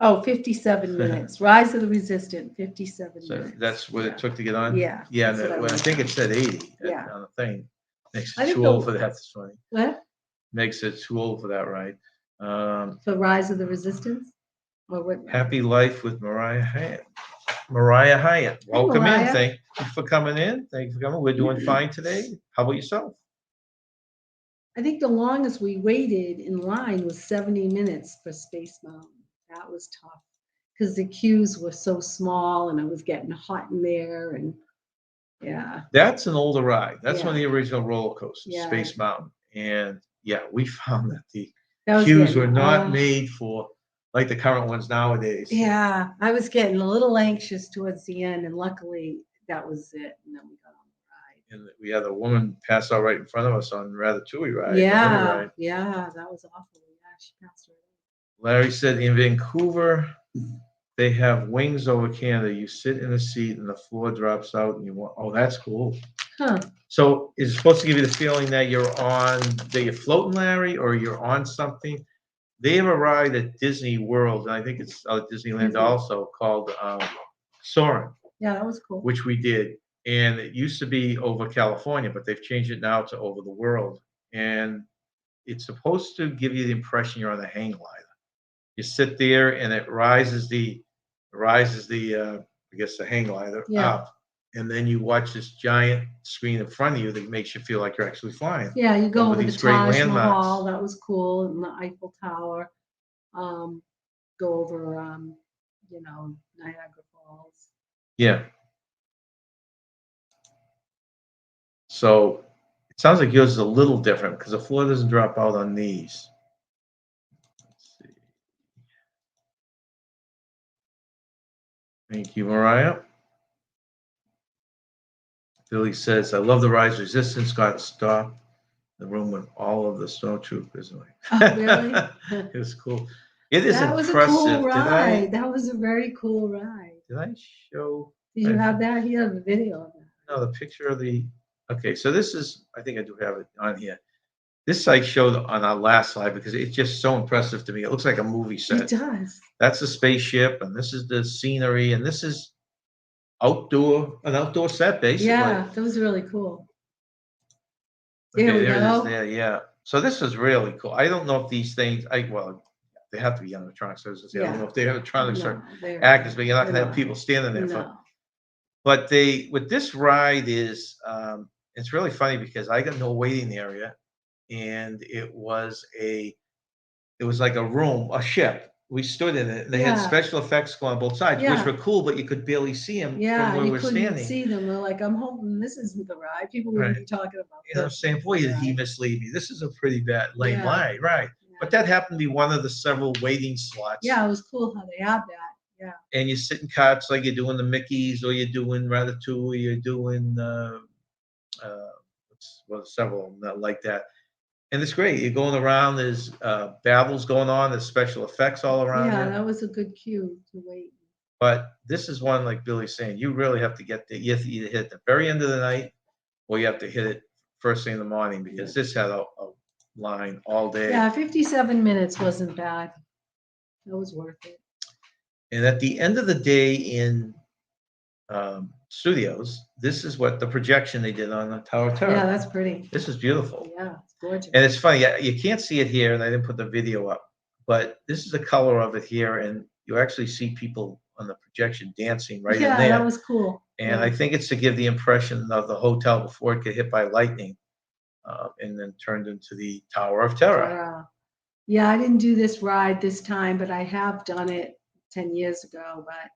Oh, 57 minutes. Rise of the Resistance, 57 minutes. That's what it took to get on? Yeah. Yeah, I think it said 80 on the thing. Makes it too old for that. That's funny. What? Makes it too old for that, right? For Rise of the Resistance? Or what? Happy Life with Mariah Hyatt. Mariah Hyatt. Welcome Mariah. in. Thank you for coming in. Thank you for coming. We're doing fine today. How about yourself? I think the longest we waited in line was 70 minutes for Space Mountain. That was tough because the queues were so small and it was getting hot in there. And yeah. That's an older ride. That's one of the original roller coasters, Yeah. Space Mountain. And yeah, we found that the queues were not made for like the current ones nowadays. Yeah, I was getting a little anxious towards the end, and luckily that was it. And then we got on the ride. And we had a woman pass out right in front of us on Ratatouille ride. Yeah, yeah, that was awful. Yeah, she passed right. Larry said in Vancouver, they have wings over Canada. You sit in a seat and the floor drops out and you want, oh, that's cool. Huh. So is it supposed to give you the feeling that you're floating, Larry, or you're on something? They have a ride at Disney World, and I think it's at Disneyland also, called Soarin'. Yeah, that was cool. Which we did. And it used to be over California, but they've changed it now to over the world. And it's supposed to give you the impression you're on a hang glider. You sit there and it rises the I guess the hang glider up. And then you watch this giant screen in front of you that makes you feel like you're actually flying. Yeah, you go over the these great Taj landmarks. Mahal. That was cool. And the Eiffel Tower. Go over, Niagara Falls. Yeah. So it sounds like yours is a little different because the floor doesn't drop out on these. Let's see. Thank you, Mariah. Billy says, I love the Rise Resistance got stopped the room with all of the stormtroopers. Oh, really? It was cool. It is that impressive. Was a cool ride. That was a very cool ride. Did I show? Did you have that? You have a video of that. No, the picture of the. Okay, so this is. I think I do have it on here. This I showed on our last slide because it's just so impressive to me. It looks like a movie set. It does. That's the spaceship, and this is the scenery, and this is an outdoor set, basically. Yeah, that was really cool. Okay, there we there go. It is there, yeah. So this was really cool. I don't know if these things, they have to be animatronics. I don't know if they animatronics are actors, but you're not going to have people standing there. No. But with this ride is, it's really funny because I got no waiting area, and it was like a room, a ship, we stood in it. They had Yeah. special effects going on both sides, which Yeah. were cool, but you could barely see them Yeah, from where you we're couldn't standing. see them. They're like, I'm hoping this isn't the ride. People wouldn't Right. be talking about You know, this. saying, boy, did he Right. mislead me? This is a pretty bad lame Yeah. lie, right? But that happened to be one of the several waiting slots. Yeah, it was cool how they had that. Yeah. And you sit in carts like you're doing the Mickeys, or you're doing Ratatouille, or you're doing several of them that like that. And it's great. You're going around. There's battles going on. There's special effects all around Yeah, you. that was a good cue to wait. But this is one, like Billy's saying, you really have to get there. You have to either hit the very end of the night, or you have to hit it first thing in the morning, because this had a line all day. Yeah, 57 minutes wasn't bad. That was worth it. And at the end of the day in studios, this is what the projection they did on the Tower of Terror. Yeah, that's pretty. This is beautiful. Yeah, it's gorgeous. And it's funny, you can't see it here, and I didn't put the video up, but this is the color of it here, and you actually see people on the projection dancing right in Yeah, there. that was cool. And Yeah. I think it's to give the impression of the hotel before it get hit by lightning, and then turned into the Tower of Terror. Yeah, I didn't do this ride this time, but I have done it 10 years ago. But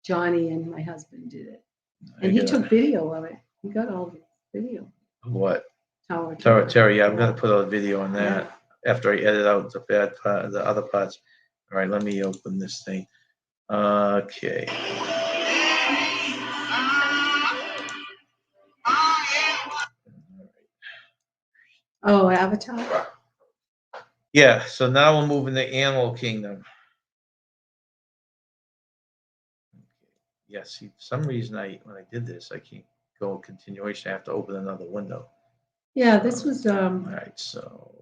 Johnny and my husband did it, and he took video of it. He got all the video. What? Tower of Tower of Terror. Yeah, I'm Yeah. gonna put out a video on that after I edit out the bad part, the other parts. All right, let me open this thing. Okay. Oh, Avatar. Yeah, so now we're moving to Animal Kingdom. Yeah, see, for some reason when I did this, I can't go continuation. I have to open another window. Yeah, this was All right, so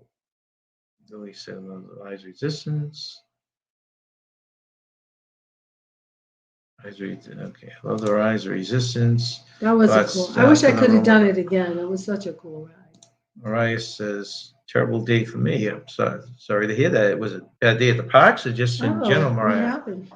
Billy said eyes resistance. Okay, other eyes resistance. that was a cool. I wish I could have done it again. It was such a cool ride. Mariah says, terrible day for me. I'm sorry to hear that. It was a bad day at the parks, or just in general, What Mariah? happened?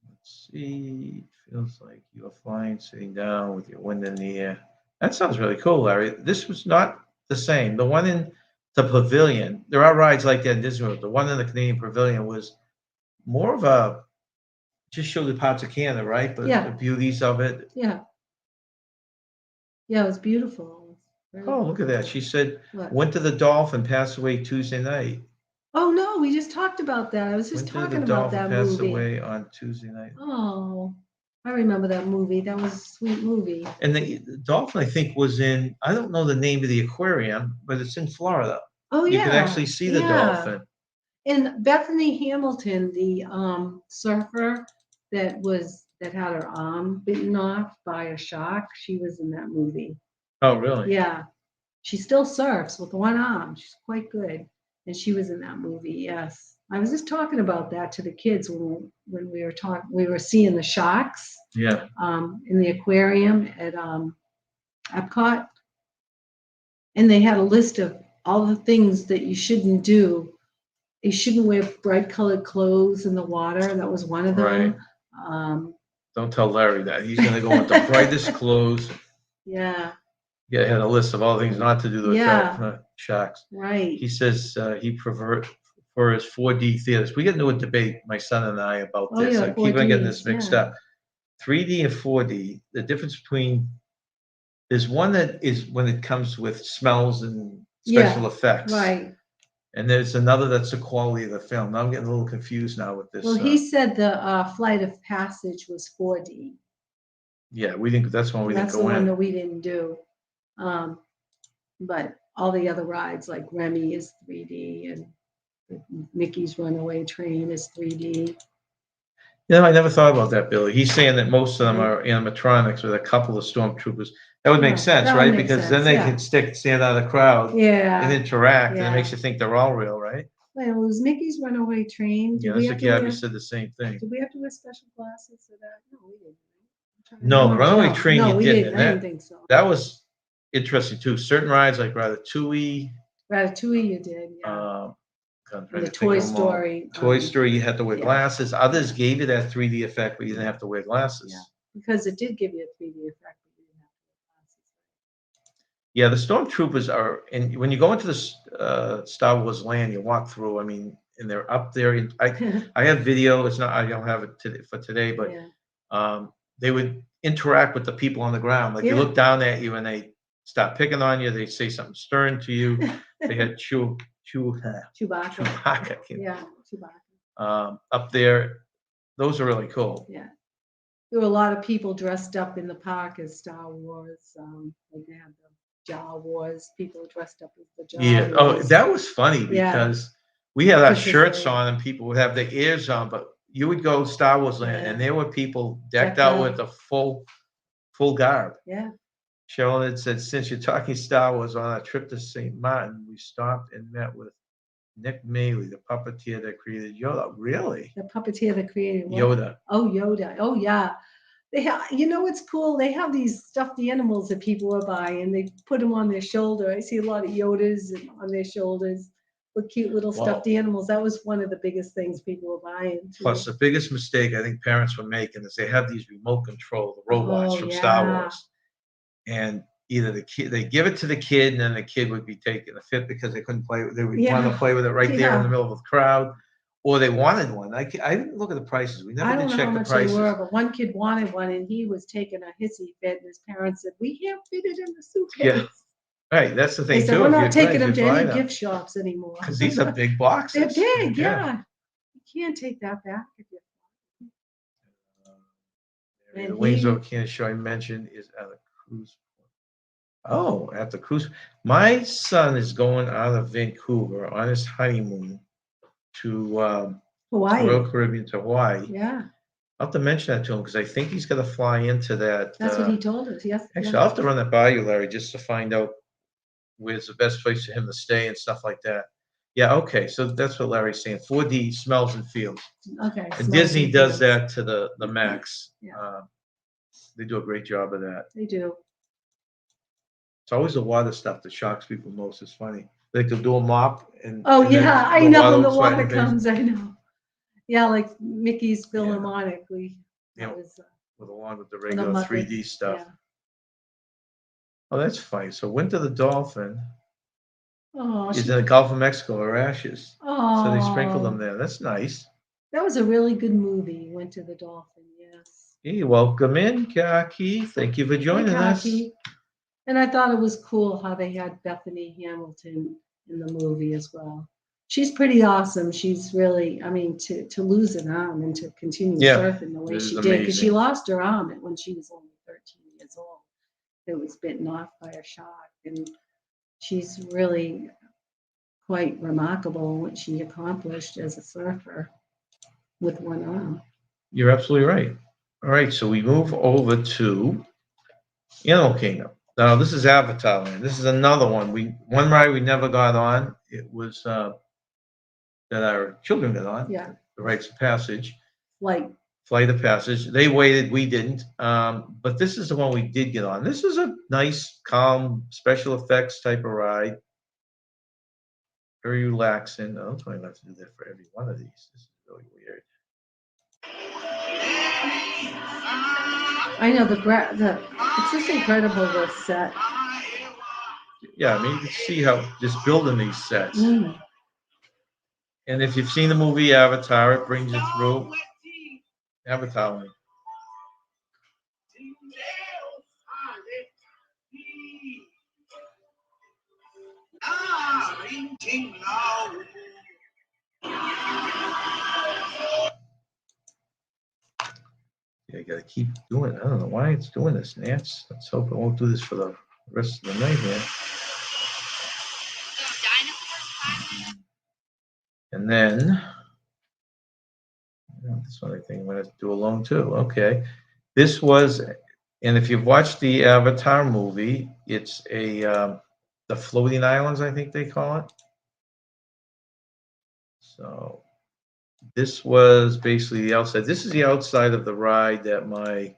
Let's see. Feels like you're flying, sitting down with your wind in the air. That sounds really cool, Larry. This was not the same. The one in the pavilion, there are rides like that in Disney World. The one in the Canadian Pavilion was more of a, just showed the parts of Canada, right? But Yeah. the beauties of it. Yeah. Yeah, it was beautiful. Oh, look at that. She said, What? went to the Dolphin, passed away Tuesday night. Oh no, we just talked about that. I was just talking about that Passed movie. away on Tuesday night. Oh, I remember that movie. That was a sweet movie. And the Dolphin, I think, was in, I don't know the name of the aquarium, but it's in Florida. Oh You yeah. could actually see the dolphin. And Bethany Hamilton, the surfer that had her arm bitten off by a shark, she was in that movie. Oh, really? Yeah. She still surfs with one arm. She's quite good. And she was in that movie, yes. I was just talking about that to the kids when we were talking. We were seeing the sharks. Yeah. In the aquarium at Epcot, and they had a list of all the things that you shouldn't do. You shouldn't wear bright colored clothes in the water. That was one of them. Right. Don't tell Larry that. He's going to go with the brightest clothes. Yeah. Yeah, had a list of all the things not to do to sharks. Right. He says he prefers 4D theaters. We get into a debate, my son and I, about this. Yeah, I keep on getting this 4Ds, mixed up. 3D and 4D, the difference between, there's one that is when it comes with smells and special effects. Right. And there's another that's the quality of the film. Now I'm getting a little confused now with this. Well, he said the Flight of Passage was 4D. Yeah, that's one we didn't That's go the one in. that we didn't do. But all the other rides like Remy is 3D and Mickey's Runaway Train is 3D. You know, I never thought about that, Billy. He's saying that most of them are animatronics with a couple of stormtroopers. That would make sense, that would right? make Because sense, then they yeah. can stand out of the crowd and interact, and Yeah. it makes you think they're all real, right? Well, it was Mickey's Runaway Train. Yeah, Mr. Gabby said the same thing. Did we have to wear special glasses for that? No, we didn't. No, the Runaway Train no, you we didn't. I didn't think so. That was interesting too. Certain rides like Ratatouille. Ratatouille you did, yeah. The Toy Story. Toy Story, you had to wear glasses. Others gave you that 3D effect, but you didn't have to wear glasses. Yeah, because it did give you a 3D effect, but you didn't have to wear glasses. Yeah, the stormtroopers are, and when you go into the Star Wars land, you walk through. I mean, and they're up there. And I have video. It's not. I don't have it for today, but Yeah. they would interact with the people on the ground. Like they Yeah. look down at you and they stop picking on you. They say something stern to you. They had Chewbacca. Chewbacca Yeah, Chewbacca. up there. Those are really cool. Yeah. There were a lot of people dressed up in the park as Star Wars. Like they had the Jar Wars. People dressed up as the Jar Yeah. Oh, Wars. that was funny Yeah. because we had our Princess shirts Leia. on and people would have their ears on, but you would go Star Wars land Yeah. and there were people decked Decked out out. with a full garb. Yeah. Cheryl had said, since you're talking Star Wars, on our trip to St. Martin, we stopped and met with Nick Maley, the puppeteer that created Yoda. Really? The puppeteer that created what? Yoda. Oh, Yoda. Oh, yeah. They have, you know, what's cool? They have these stuffed animals that people are buying, and they put them on their shoulder. I see a lot of Yodas on their shoulders with cute little stuffed animals. That was one of the biggest things people were buying. Too. Plus, the biggest mistake I think parents were making is they have these remote control, the robots from Star yeah. Wars. And either the kid, they give it to the kid, and then the kid would be taking a fit because they couldn't play. They would want to play with it right there in the middle of the crowd, or they wanted one. I didn't look at the prices. We never I don't did know check how the much prices. they were, but one kid wanted one, and he was taking a hissy fit, and his parents said, "We can't fit it in the suitcase." Yeah. Right, that's the They thing said, too. "We're if not you're taking good, them to you buy any them. gift shops anymore." Because these are big boxes. They're big, yeah. You can't take that back if you. The And Wings he- Over Canada show I mentioned is at a cruise. Oh, at the cruise. My son is going out of Vancouver on his honeymoon to Hawaii. Royal Caribbean to Hawaii. Yeah, I'll have to mention that to him because I think he's going to fly into that. that's what he told us. Yes. Actually, yeah. I'll have to run that by you, Larry, just to find out where's the best place for him to stay and stuff like that. Yeah, okay. So that's what Larry's saying. 4D smells and feels. Okay. And smells Disney and does feels. that to the max. Yeah. They do a great job of that. They do. It's always the water stuff that shocks people most. It's funny. They could do a mop and. Oh and then yeah, I know. The would sweat in water your face. comes. I know. Yeah, like Mickey's Philharmonic. Yeah. That was, Along with the the regular Muppets, 3D stuff. yeah. Oh, that's funny. So Winter the Dolphin Oh, is in the Gulf of Mexico or Ashes. oh, So they sprinkle them there. That's nice. That was a really good movie. Went to the Dolphin. Yes. Hey, welcome in, Kaki. Thank you for joining us. Kaki. And I thought it was cool how they had Bethany Hamilton in the movie as well. She's pretty awesome. She's really, I mean, to lose an arm and to continue surfing the way this she is did, because she amazing. lost her arm when she was only 13 years old. It was bitten off by a shark, and she's really quite remarkable what she accomplished as a surfer with one arm. You're absolutely right. All right, so we move over to Animal Kingdom. Now, this is Avatar Land. This is another one. One ride we never got on. It was that our children got on. Yeah. The rites of passage. Flight of Passage. They waited, we didn't. But this is the one we did get on. This is a nice, calm, special effects type of ride. Very relaxing. I don't try not to do that for every one of these. This is really weird. I know it's just incredible, the set. Yeah, I mean, you can see how just building these sets. Mm. And if you've seen the movie Avatar, it brings you through Avatar Land. Yeah, you gotta keep doing it. I don't know why it's doing this, Nance. Let's hope it won't do this for the rest of the night here. And then, this one I think I'm gonna have to do alone too. Okay. This was, and if you've watched the Avatar movie, it's the floating islands, I think they call it. So this was basically the outside. This is the outside of the ride that my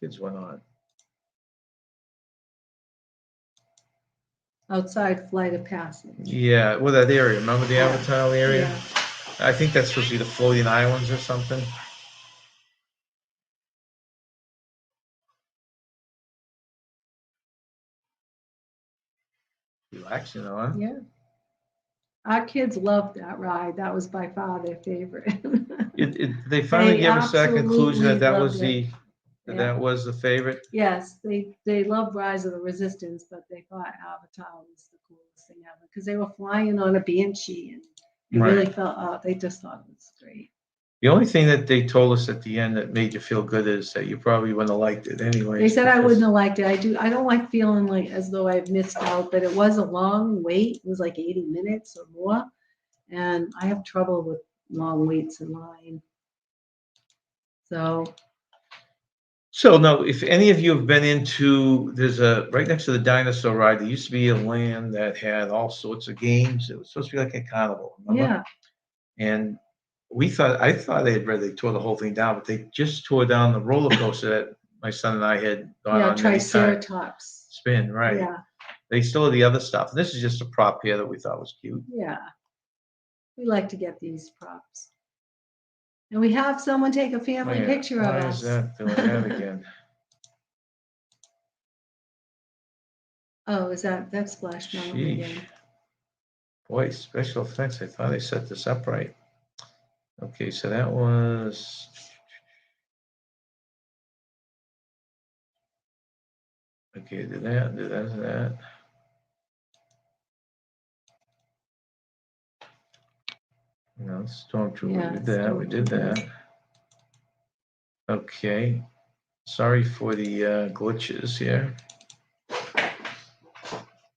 kids went on. Outside Flight of Passage. Yeah, well, that area. Remember the Avatar area? Yeah. I think that's supposed to be the floating islands or something. relaxing on. Yeah. Our kids loved that ride. That was by far their favorite. They finally They gave us that conclusion that that was absolutely the, Yeah. that was the favorite. Yes, they loved Rise of the Resistance, but they thought Avatar was the coolest thing ever because they were flying on a banshee and they Right. really felt they just thought it was great. The only thing that they told us at the end that made you feel good is that you probably wouldn't have liked it anyways. They said I because- wouldn't have liked it. I don't like feeling like as though I've missed out, but it was a long wait. It was like 80 minutes or more, and I have trouble with long waits in line. So no, if any of you have been into, there's a, right next to the dinosaur ride, there used to be a land that had all sorts of games. It was supposed to be like a carnival, remember? Yeah, And I thought they tore the whole thing down, but they just tore down the roller coaster that my son and I had gone yeah, on many times. Triceratops. Spin, right. Yeah, They still have the other stuff. This is just a prop here that we thought was cute. yeah. We like to get these props. And we have someone take a family Wait, picture of why us. is that doing that again? Oh, is that Splash Mountain Sheesh. again? Boy, special effects. I thought I set this up right. Okay, so that was. Okay, did that. No, Stormtrooper, Yeah, we did that. Stormtroopers. Okay, sorry for the glitches here.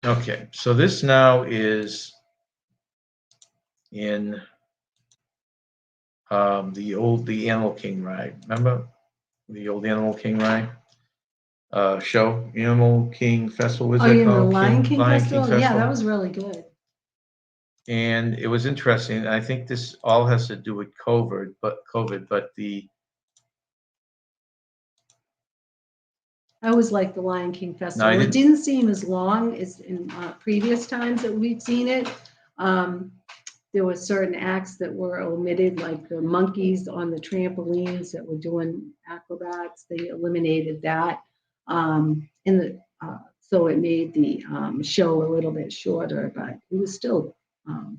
Okay, so this now is in the Animal King ride. Remember the old Animal King ride show? Animal King Festival, was Oh, that you know, the called? Lion King Lion Festival? Yeah, that was really good. And it was interesting. I think this all has to do with COVID, but the I always liked the Lion King I Festival. It didn't- didn't seem as long as in previous times that we'd seen it. There were certain acts that were omitted, like the monkeys on the trampolines that were doing acrobats. They eliminated that. So it made the show a little bit shorter, but it was still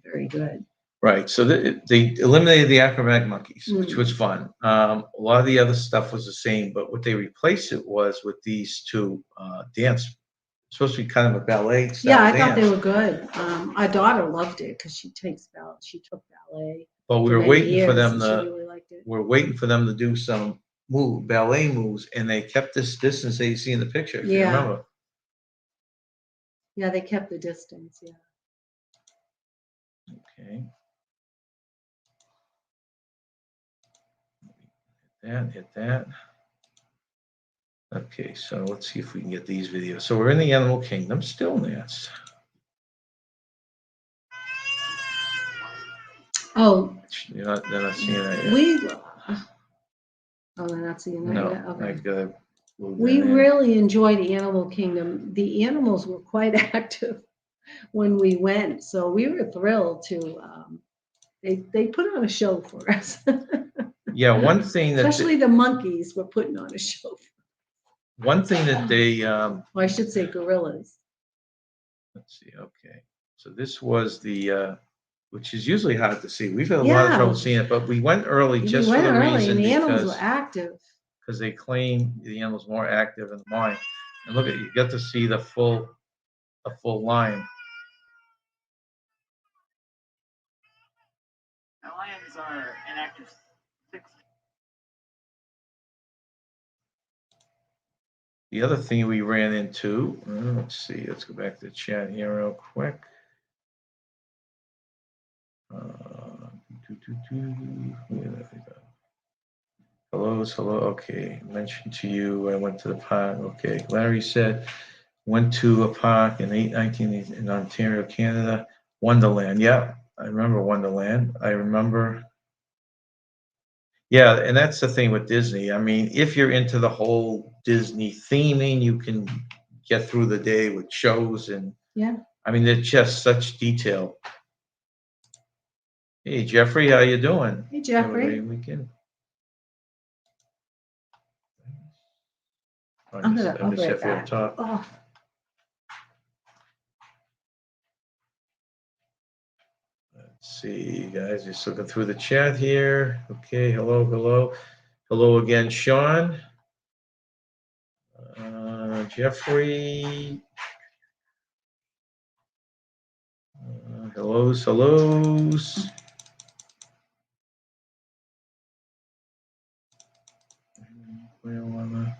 very good. right. So they eliminated the acrobatic monkeys, which Mm. was fun. A lot of the other stuff was the same, but what they replaced it was with these two dance. Supposed to be kind of a ballet style Yeah, I dance. thought they were good. Our daughter loved it because she took ballet. But we for were many waiting for years, them and she to. really liked it. We're waiting for them to do some ballet moves, and they kept this distance that you see in the picture. If you Yeah. remember. Yeah, they kept the distance. Yeah. Okay. Hit that. Okay, so let's see if we can get these videos. So we're in the Animal Kingdom, stillness. Oh, They're not seeing that yet. they're not seeing that No, yet. Okay. I've got to move We that in. really enjoyed Animal Kingdom. The animals were quite active when we went, so we were thrilled to. They put on a show for us. Yeah, one thing that Especially the monkeys were putting on a show. they Or I should say gorillas. let's see. Okay, so this was the which is usually hard to see. We've had a lot of trouble Yeah. seeing it, but we went early We just went for the early, reason and the animals were because active. they claim the animal's more active in the morning. And look at you get to see the full line. Lions are inactive 6. The other thing we ran into, let's see, let's go back to the chat here real quick. Hello. Okay, mentioned to you. I went to the park. Okay, Larry said went to a park in 819 in Ontario, Canada. Wonderland. Yeah, I remember Wonderland. I remember. Yeah, and that's the thing with Disney. I mean, if you're into the whole Disney theming, you can get through the day with shows and. Yeah. I mean, they're just such detail. Hey, Jeffrey, how you doing? Hey, Jeffrey. Have a great weekend. I'll be Jeffrey right up back. top. Oh. See, guys, just looking through the chat here. Okay, hello. Hello again, Sean. Jeffrey. Hellos. Clearwater.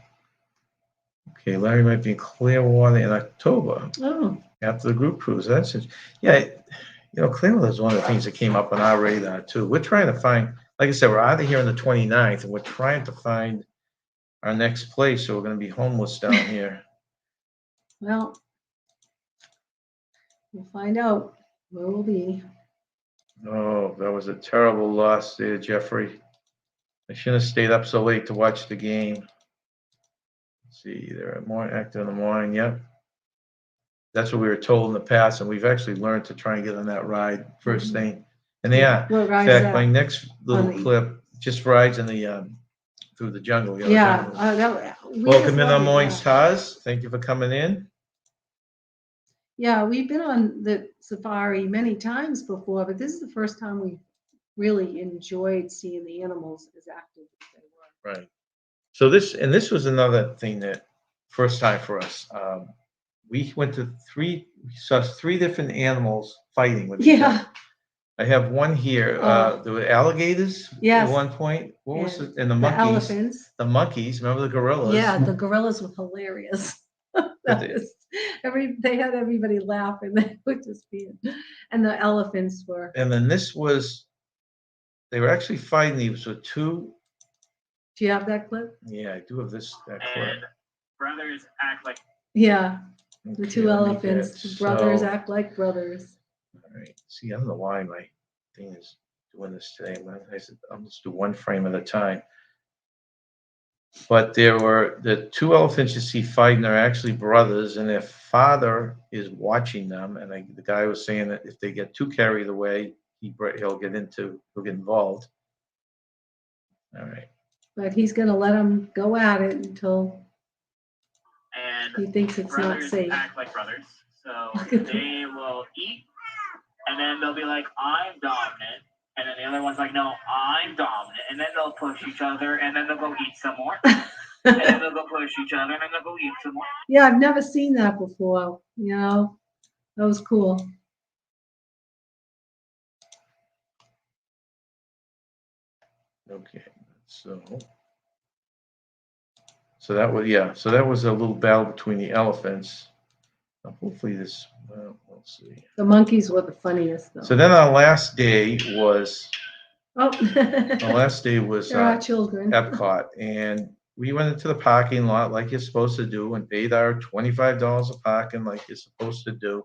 Okay, Larry might be in Clearwater in October Oh, after the group cruise. That's it. Yeah, Clearwater is one of the things that came up on our radar too. We're trying to find, like I said, we're out of here on the 29th, and we're trying to find our next place, so we're going to be homeless down here. well, we'll find out where we'll be. Oh, that was a terrible loss there, Jeffrey. I shouldn't have stayed up so late to watch the game. Let's see, they're more active in the morning. Yep. That's what we were told in the past, and we've actually learned to try and get on that ride first thing. And they are. What In ride's fact, that? my next little On the- clip just rides in the through the jungle. The Yeah. jungle. We Welcome just in, love our it, morning yeah. stars. Thank you for coming in. Yeah, we've been on the safari many times before, but this is the first time we really enjoyed seeing the animals as active as they were. Right. So this was another thing that first time for us. We saw three different animals fighting with each other. Yeah. I have one here. There were alligators Yes. at one point. What was And it? And the The monkeys. elephants. The monkeys. Remember the gorillas? Yeah, the gorillas were hilarious. They had everybody laughing. They were just being, and the elephants were. And then they were actually fighting these with two. Do you have that clip? Yeah, I do have that clip. And brothers act like Yeah, the Okay, two let me elephants. get- The brothers so- act like brothers. All right. See, I don't know why my thing is doing this today. I said, I'll just do one frame at a time. But there were the two elephants you see fighting are actually brothers, and their father is watching them. And the guy was saying that if they get too carried away, he'll get involved. All right. But he's gonna let them go at it until and he thinks it's not brothers safe. act like brothers. So they will eat, and then they'll be like, "I'm dominant," and then the other one's like, "No, I'm dominant," and then they'll push each other, and then they'll go eat some more, and then they'll go push each other, and then they'll go eat some more. Yeah, I've never seen that before. That was cool. Okay. So that was a little battle between the elephants. Hopefully we'll see. The monkeys were the funniest though. So then our last day was Oh. There are uh, children. Epcot, and we went into the parking lot like you're supposed to do and paid our $25 a parking like you're supposed to do.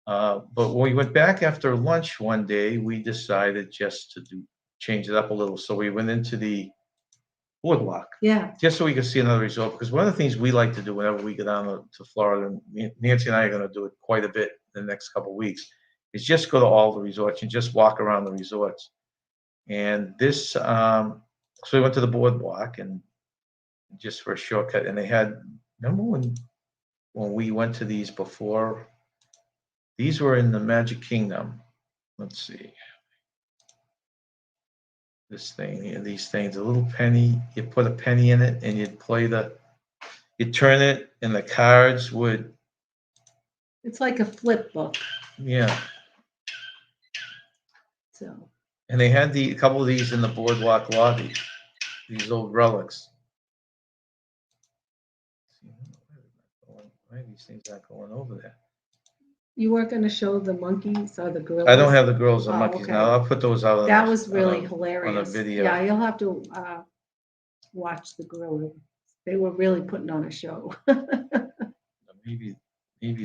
But when we went back after lunch one day, we decided just to change it up a little. So we went into the boardwalk. Yeah. Just so we could see another resort, because one of the things we like to do whenever we go down to Florida, and Nancy and I are going to do it quite a bit in the next couple of weeks, is just go to all the resorts and just walk around the resorts. And so we went to the boardwalk and just for a shortcut, and remember when we went to these before? These were in the Magic Kingdom. Let's see. This thing here, these things, a little penny, you put a penny in it and you'd turn it and the cards would. It's like a flip book. Yeah. So. And they had a couple of these in the boardwalk lobby, these old relics. Why are these things not going over there? You weren't going to show the monkeys or the gorillas? I don't have the girls and Oh, monkeys okay. now. I'll put those out. That was really hilarious. On a video. Yeah, you'll have to watch the gorillas. They were really putting on a show. Maybe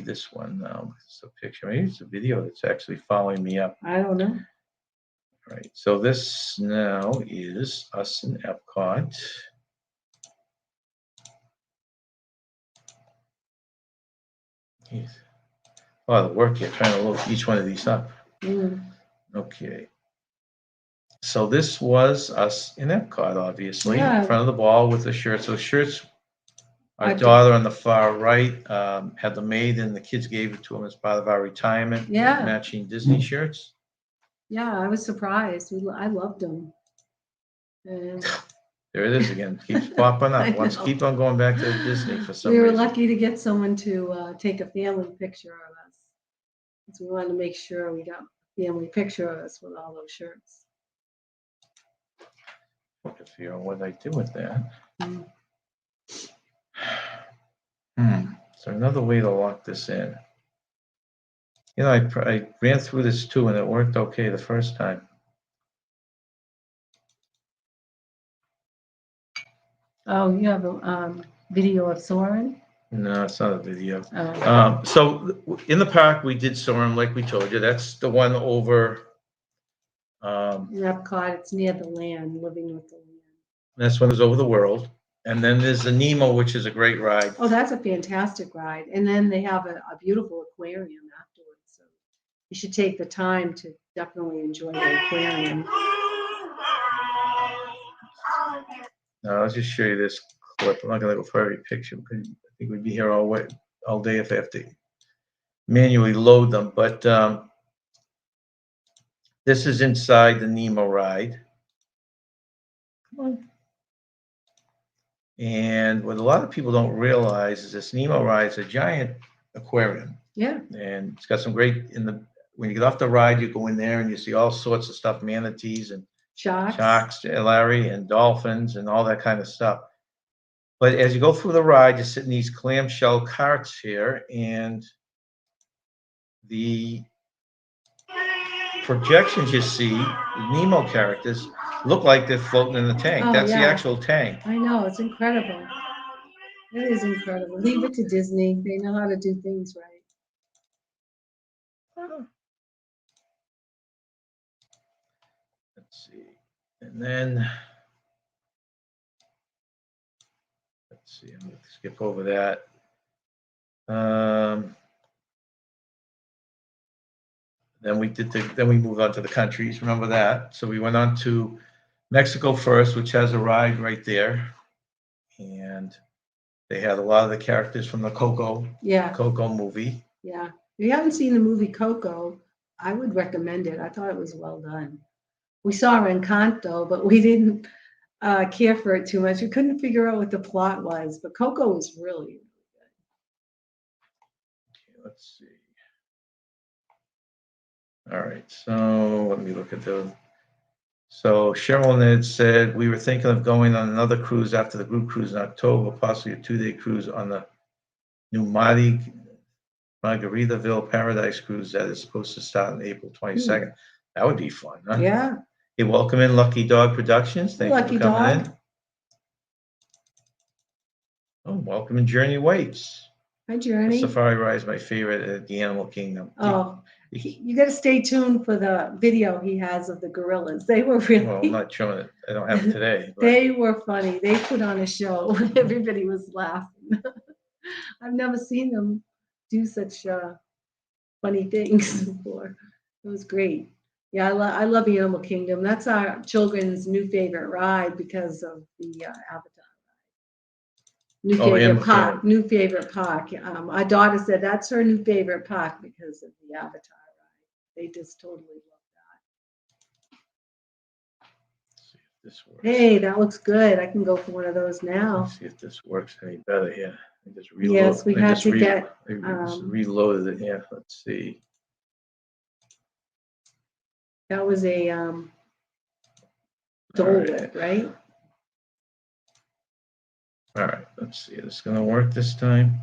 this one now. It's a picture. Maybe it's a video that's actually following me up. I don't know. Right. So this now is us in Epcot. Jeez. A lot of work here trying to load each one of these up. Okay. So this was us in Epcot, obviously, Yeah. in front of the ball with the shirts. So shirts, our daughter on the far right had the maid, and the kids gave it to him as part of our retirement. Yeah. Matching Disney shirts. Yeah, I was surprised. I loved them. And There it is again. Keeps popping I up. Let's know. keep on going back to Disney for some we were reason. lucky to get someone to take a family picture of us. 'Cause we wanted to make sure we got a family picture of us with all those shirts. To figure out what I do with that. Mm. So another way to lock this in. You know, I ran through this too, and it worked okay the first time. Oh, you have a video of Soren? No, it's not a video. Oh, So in the park, we did Soarin', like we told you. That's the one over. in Epcot, it's near the land, living with the land. That's one is over the world, and then there's the Nemo, which is a great ride. Oh, that's a fantastic ride. And then they have a beautiful aquarium afterwards. So you should take the time to definitely enjoy the aquarium. Now, I'll just show you this clip. I'm not going to go for every picture because I think we'd be here all day if I have to manually load them. But this is inside the Nemo Ride. Come on. And what a lot of people don't realize is this Nemo Ride is a giant aquarium. Yeah. And it's got some great when you get off the ride, you go in there and you see all sorts of stuff, manatees and sharks, Larry, and dolphins and all that kind of stuff. But as you go through the ride, you sit in these clamshell carts here, and the projections you see, the Nemo characters, look like they're floating in the tank. Oh, That's the yeah. actual tank. I know, it's incredible. It is incredible. Leave it to Disney. They know how to do things right. Let's see. And then, let's see, I'm going to skip over that. Then we moved on to the countries. Remember that? So we went on to Mexico first, which has a ride right there, and they had a lot of the characters from the Coco movie. Yeah. If you haven't seen the movie Coco, I would recommend it. I thought it was well done. We saw Encanto, but we didn't care for it too much. We couldn't figure out what the plot was, but Coco was really good. Okay, let's see. All right, so let me look at those. So Cheryl Ned said, we were thinking of going on another cruise after the group cruise in October, possibly a 2-day cruise on the new Margaritaville Paradise cruise that is supposed to start on April 22nd. That would be fun, huh? Yeah. Hey, welcome in Lucky Dog Productions. Thank Lucky you for coming Dog. in. Oh, welcome in Journey Waits. Hi, The Journey. safari ride is my favorite at the Animal Kingdom. Oh, you got to stay tuned for the video he has of the gorillas. They were really. Well, I'm not showing it. I don't have it today. But They were funny. They put on a show. Everybody was laughing. I've never seen them do such funny things before. It was great. Yeah, I love Animal Kingdom. That's our children's new favorite ride because of the Avatar. New Oh, favorite Animal park. Kingdom. New favorite park. Our daughter said that's her new favorite park because of the Avatar ride. They just totally love that. Let's see if this works. Hey, that looks good. I can go for one of those now. Let's see if this works any better here. I just reload. Yes, we I had just to re- get, I just reloaded it here. Let's see. that was a All Dole right. Whip, right? All right, let's see. Is this going to work this time?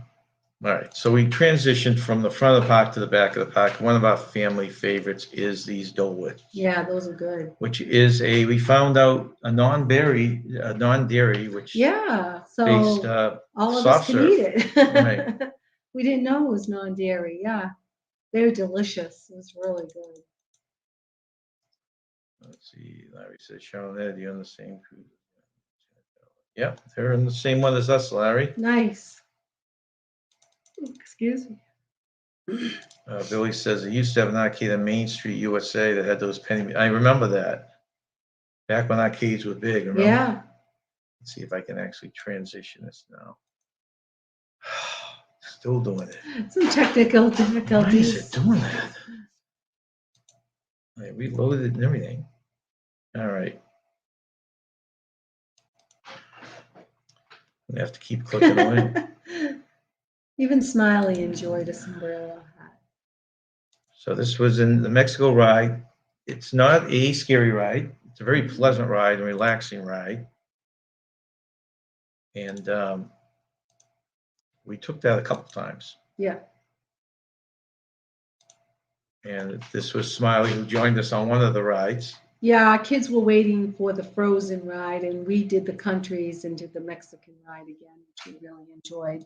All right, so we transitioned from the front of the park to the back of the park. One of our family favorites is these Dole Whips. Yeah, those are good. Which is we found out a non-dairy, which Yeah, so based all of soft us can serve. eat it. Right. We didn't know it was non-dairy. Yeah, they were delicious. It was really good. Let's see. Larry says, Sharon, Ed, you're on the same cruise. Yep, they're in the same one as us, Larry. Nice. Excuse me. Billy says they used to have an arcade on Main Street, USA, that had those penny. I remember that. Back when arcades were big. Remember? Yeah. Let's see if I can actually transition this now. Still doing it. Some technical Why is it difficulties. doing that? I reloaded it and everything. All right. I have to keep clicking away. Even Smiley enjoyed a sombrero hat. So this was in the Mexico ride. It's not a scary ride. It's a very pleasant ride and relaxing ride. And we took that a couple times. Yeah. And this was Smiley who joined us on one of the rides. Yeah, our kids were waiting for the Frozen ride, and we did the countries and did the Mexican ride again, which we really enjoyed.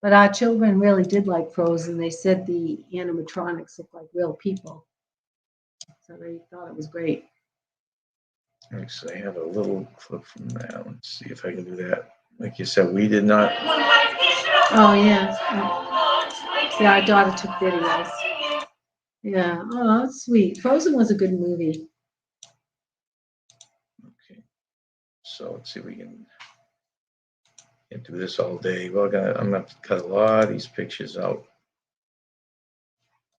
But our children really did like Frozen. They said the animatronics looked like real people. So they thought it was great. Actually, I have a little clip from that. Let's see if I can do that. Like you said, we did not. Oh, yeah. Yeah, our daughter took videos. Yeah, oh, that's sweet. Frozen was a good movie. Okay. So let's see if we can do this all day. I'm gonna have to cut a lot of these pictures out.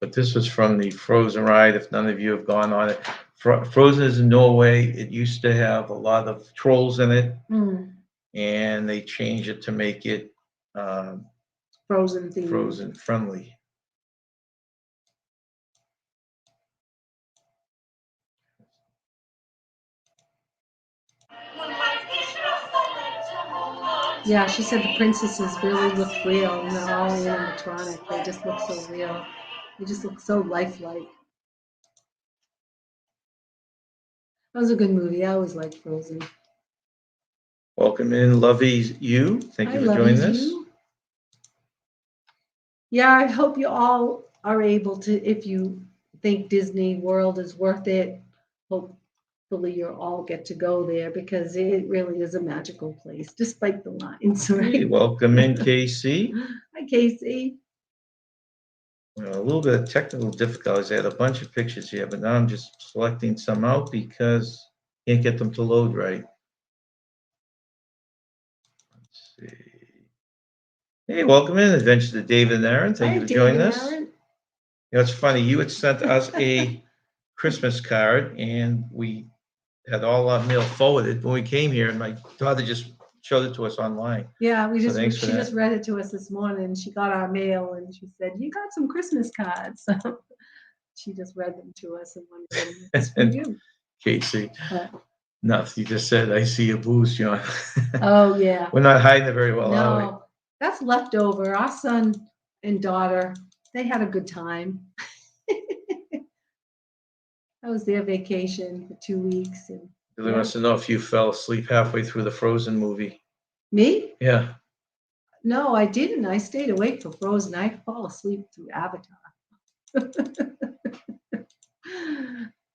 But this was from the Frozen ride. If none of you have gone on it, Frozen is in Norway. It used to have a lot of trolls in it, and they changed it to make it Frozen theme. Frozen friendly. Yeah, she said the princesses really look real, and they're all animatronic. They just look so real. They just look so lifelike. That was a good movie. I always liked Frozen. Welcome in, Lovey you. Thank you for joining us. Yeah, I hope you all are able to, if you think Disney World is worth it, hopefully you all get to go there because it really is a magical place, despite the lines, right? Hey, welcome in, Casey. Hi, Casey. Well, a little bit of technical difficulties. I had a bunch of pictures here, but now I'm just selecting some out because I can't get them to load right. Let's see. Hey, welcome in, Adventure to David and Aaron. Thank you for joining us. You know, it's funny. You had sent us a Christmas card, and we had all our mail forwarded when we came here, and my daughter just showed it to us online. Yeah, she just read it to us this morning. She got our mail and she said, "You got some Christmas cards." So she just read them to us and wanted them for you. Casey, nothing. You just said, "I see your booze, John." Oh yeah. We're not hiding it very well, No, are we? that's leftover. Our son and daughter, they had a good time. That was their vacation for 2 weeks. And Billy wants to know if you fell asleep halfway through the Frozen movie. me? Yeah. No, I didn't. I stayed awake for Frozen. I fall asleep through Avatar.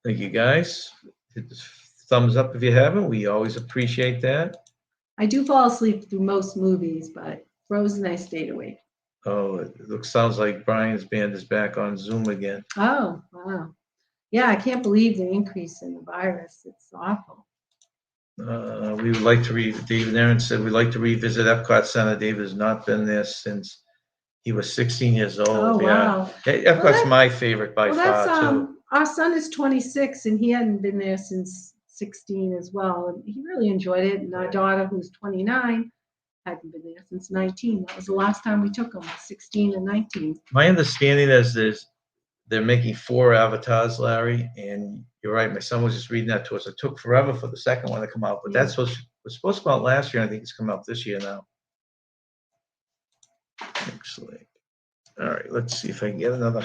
Thank you, guys. Hit the thumbs up if you haven't. We always appreciate that. I do fall asleep through most movies, but Frozen, I stayed awake. Oh, it sounds like Brian's band is back on Zoom again. Oh, wow. Yeah, I can't believe the increase in the virus. It's awful. We would like to David Aaron said we'd like to revisit Epcot Center. David has not been there since he was 16 years old. Oh, wow. Yeah. Epcot's my favorite by far, too. Our son is 26, and he hadn't been there since 16 as well. And he really enjoyed it. And our daughter, who's 29, hadn't been there since 19. That was the last time we took them, 16 and 19. My understanding is they're making 4 avatars, Larry, and you're right. My son was just reading that to us. It took forever for the second one to come out, but that's was supposed to come out last year. I think it's coming out this year now. Excellent. All right, let's see if I can get another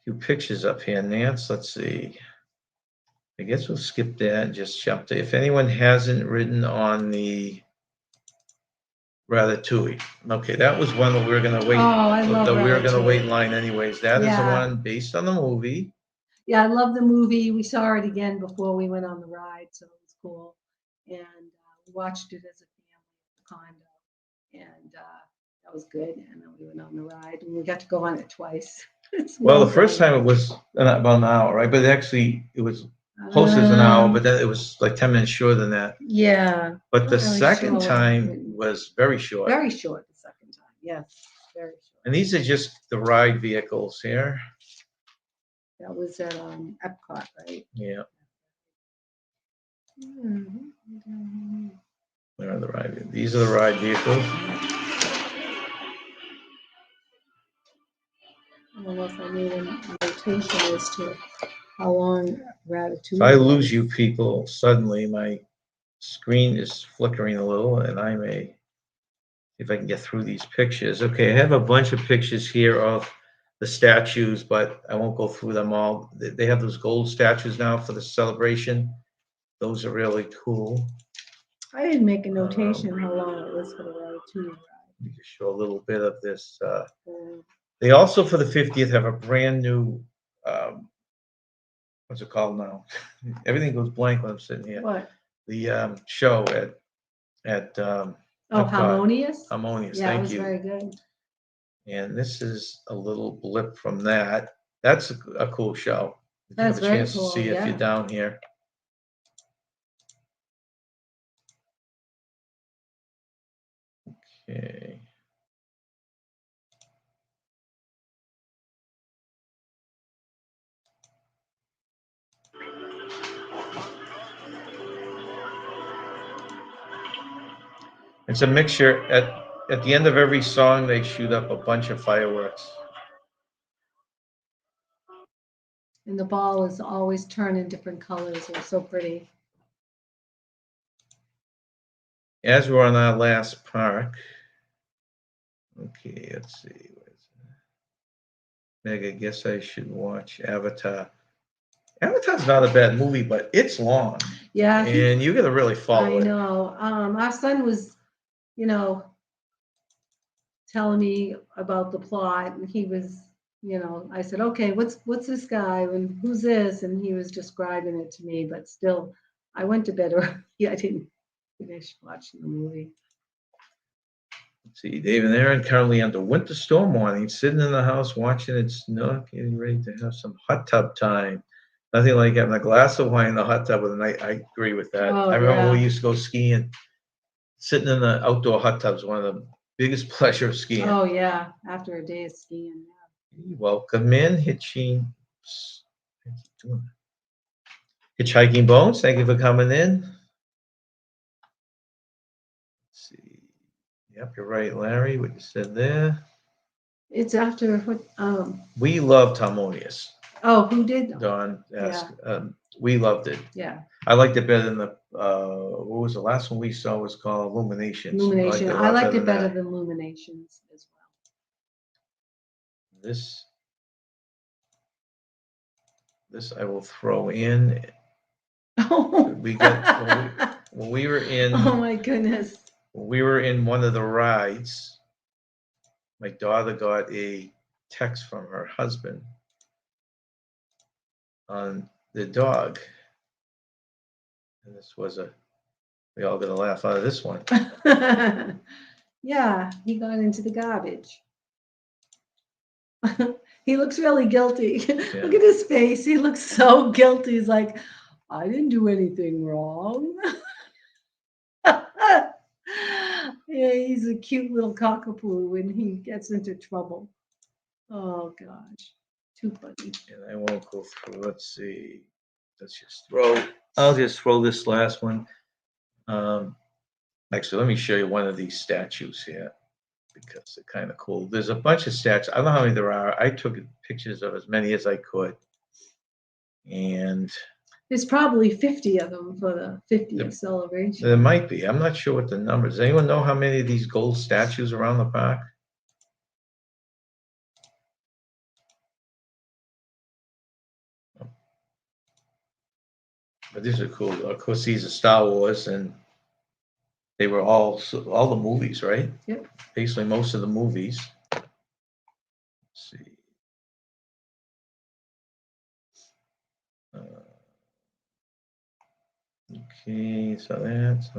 few pictures up here, Nance. Let's see. I guess we'll skip that and just jump to, if anyone hasn't written on the Ratatouille. Okay, that was one that we were gonna wait. Oh, I love that we were gonna Ratatouille. wait in line anyways. That is the Yeah. one based on the movie. Yeah, I love the movie. We saw it again before we went on the ride, so it was cool. And we watched it as a family at the condo, and that was good. And then we went on the ride, and we got to go on it twice. Well, the first time it was about an hour, right? But actually, it was posted as an hour, but then it was like 10 minutes shorter than that. Yeah. But the Not really second sure. time was very short. Very short the second time. Yes, very short. And these are just the ride vehicles here. That was at Epcot, right? Yeah. Mm-hmm. Where are the ride? These are the ride vehicles. I don't know if I made a notation as to how long Ratatouille. If I was. lose you people suddenly, my screen is flickering a little, and I may see if I can get through these pictures. Okay, I have a bunch of pictures here of the statues, but I won't go through them all. They have those gold statues now for the celebration. Those are really cool. I didn't make a notation how long it was for the Ratatouille ride. Let me just show a little bit of this. Um, They also, for the 50th, have a brand new, what's it called now? Everything goes blank when I'm sitting here. What? The show at Oh, Epcot. Harmonious? Harmonious, Yeah, it thank was you. very good. And this is a little blip from that. That's a cool show. If you That's have a very chance to cool, see if yeah. you're down here. Okay. It's a mixture. At the end of every song, they shoot up a bunch of fireworks. And the ball is always turning different colors. It was so pretty. As we're on our last park, okay, let's see. Meg, I guess I should watch Avatar. Avatar's not a bad movie, but it's long, Yeah, and you got to really follow I it. know. Our son was, you know, telling me about the plot, and he was, you know, I said, okay, what's this guy and who's this? And he was describing it to me, but still, I went to bed early. I didn't finish watching the movie. Let's see, Dave and Aaron currently under winter storm warning, sitting in the house watching it snow, getting ready to have some hot tub time. Nothing like having a glass of wine in the hot tub with a night. I agree with that. Oh, I remember when we yeah. used to go skiing. Sitting in the outdoor hot tub is one of the biggest pleasure of skiing. Oh yeah, after a day of skiing. Welcome in, Hitchhiking Bones. Thank you for coming in. Let's see. Yep, you're right, Larry. What you said there. It's after what? We loved Harmonious. Oh, who did? Don asked. We loved it. Yeah, I liked it better than the. What was the last one we saw? Was called Illuminations. Illumination. a I lot liked it better that. than Illuminations as This I will throw in. well. We got when we were in. Oh my goodness. We were in one of the rides. My daughter got a text from her husband on the dog. And this was we all got a laugh out of this one. Yeah, he got into the garbage. He looks really guilty. Yeah. Look at his face. He looks so guilty. He's like, I didn't do anything wrong. Yeah, he's a cute little cockapoo when he gets into trouble. Oh gosh, too funny. And I won't go through. Let's see. I'll just throw this last one. Actually, let me show you one of these statues here because they're kind of cool. There's a bunch of statues. I don't know how many there are. I took pictures of as many as I could. And There's probably 50 of them for the 50th celebration. there might be. I'm not sure what the numbers. Does anyone know how many of these gold statues around the park? But these are cool. Of course, these are Star Wars, and they were all the movies, right? Yep. Basically, most of the movies. Let's see. Okay, so that's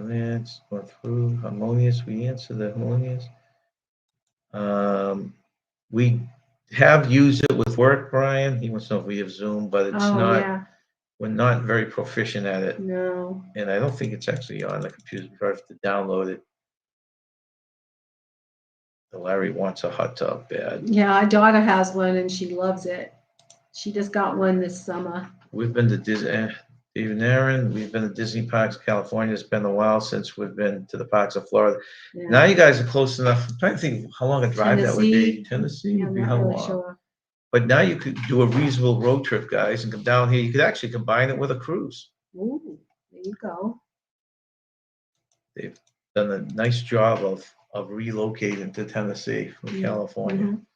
going through Harmonious. We answered the Harmonious. We have used it with work, Brian. He wants to know if we have Zoom, but it's not. Yeah. We're not very proficient at it. No. And I don't think it's actually on the computer. We have to download it. Larry wants a hot tub bed. Yeah, our daughter has one and she loves it. She just got one this summer. We've been to Disney, Dave and Aaron, we've been to Disney parks, California. It's been a while since we've been to the parks of Florida. Yeah. Now you guys are close enough. I'm trying to think how long a drive that would be. Tennessee Yeah, would I'm be not how really long? sure. But now you could do a reasonable road trip, guys, and come down here. You could actually combine it with a cruise. Ooh, there you go. They've done a nice job of relocating to Tennessee from California. Mhm.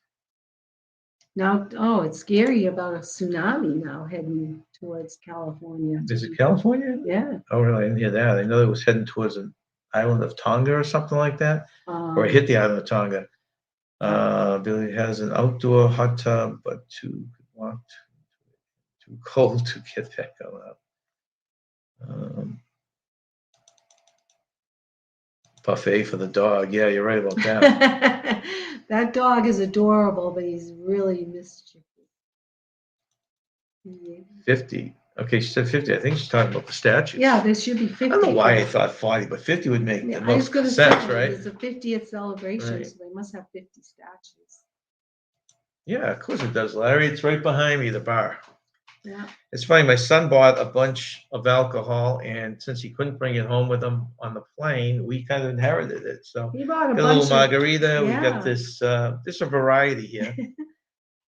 Now, oh, it's scary about a tsunami now heading towards California. Is it California? Yeah. Oh, really? I didn't hear that. I know it was heading towards an island of Tonga or something like that, or it hit the island of Tonga. Billy has an outdoor hot tub, but too cold to get back out. Buffet for the dog. Yeah, you're right about that. That dog is adorable, but he's really mischievous. 50. Okay, she said 50. I think she's talking about the statues. Yeah, there should be 50. I don't know why I thought 40, but 50 would make Yeah, the I was most gonna sense, say, right? it's a 50th celebration, Right. so they must have 50 statues. Yeah, of course it does, Larry. It's right behind me, the bar. Yeah. It's funny, my son bought a bunch of alcohol, and since he couldn't bring it home with him on the plane, we kind of inherited it. So He bought a got a little bunch margarita. We yeah. got this. There's a variety here.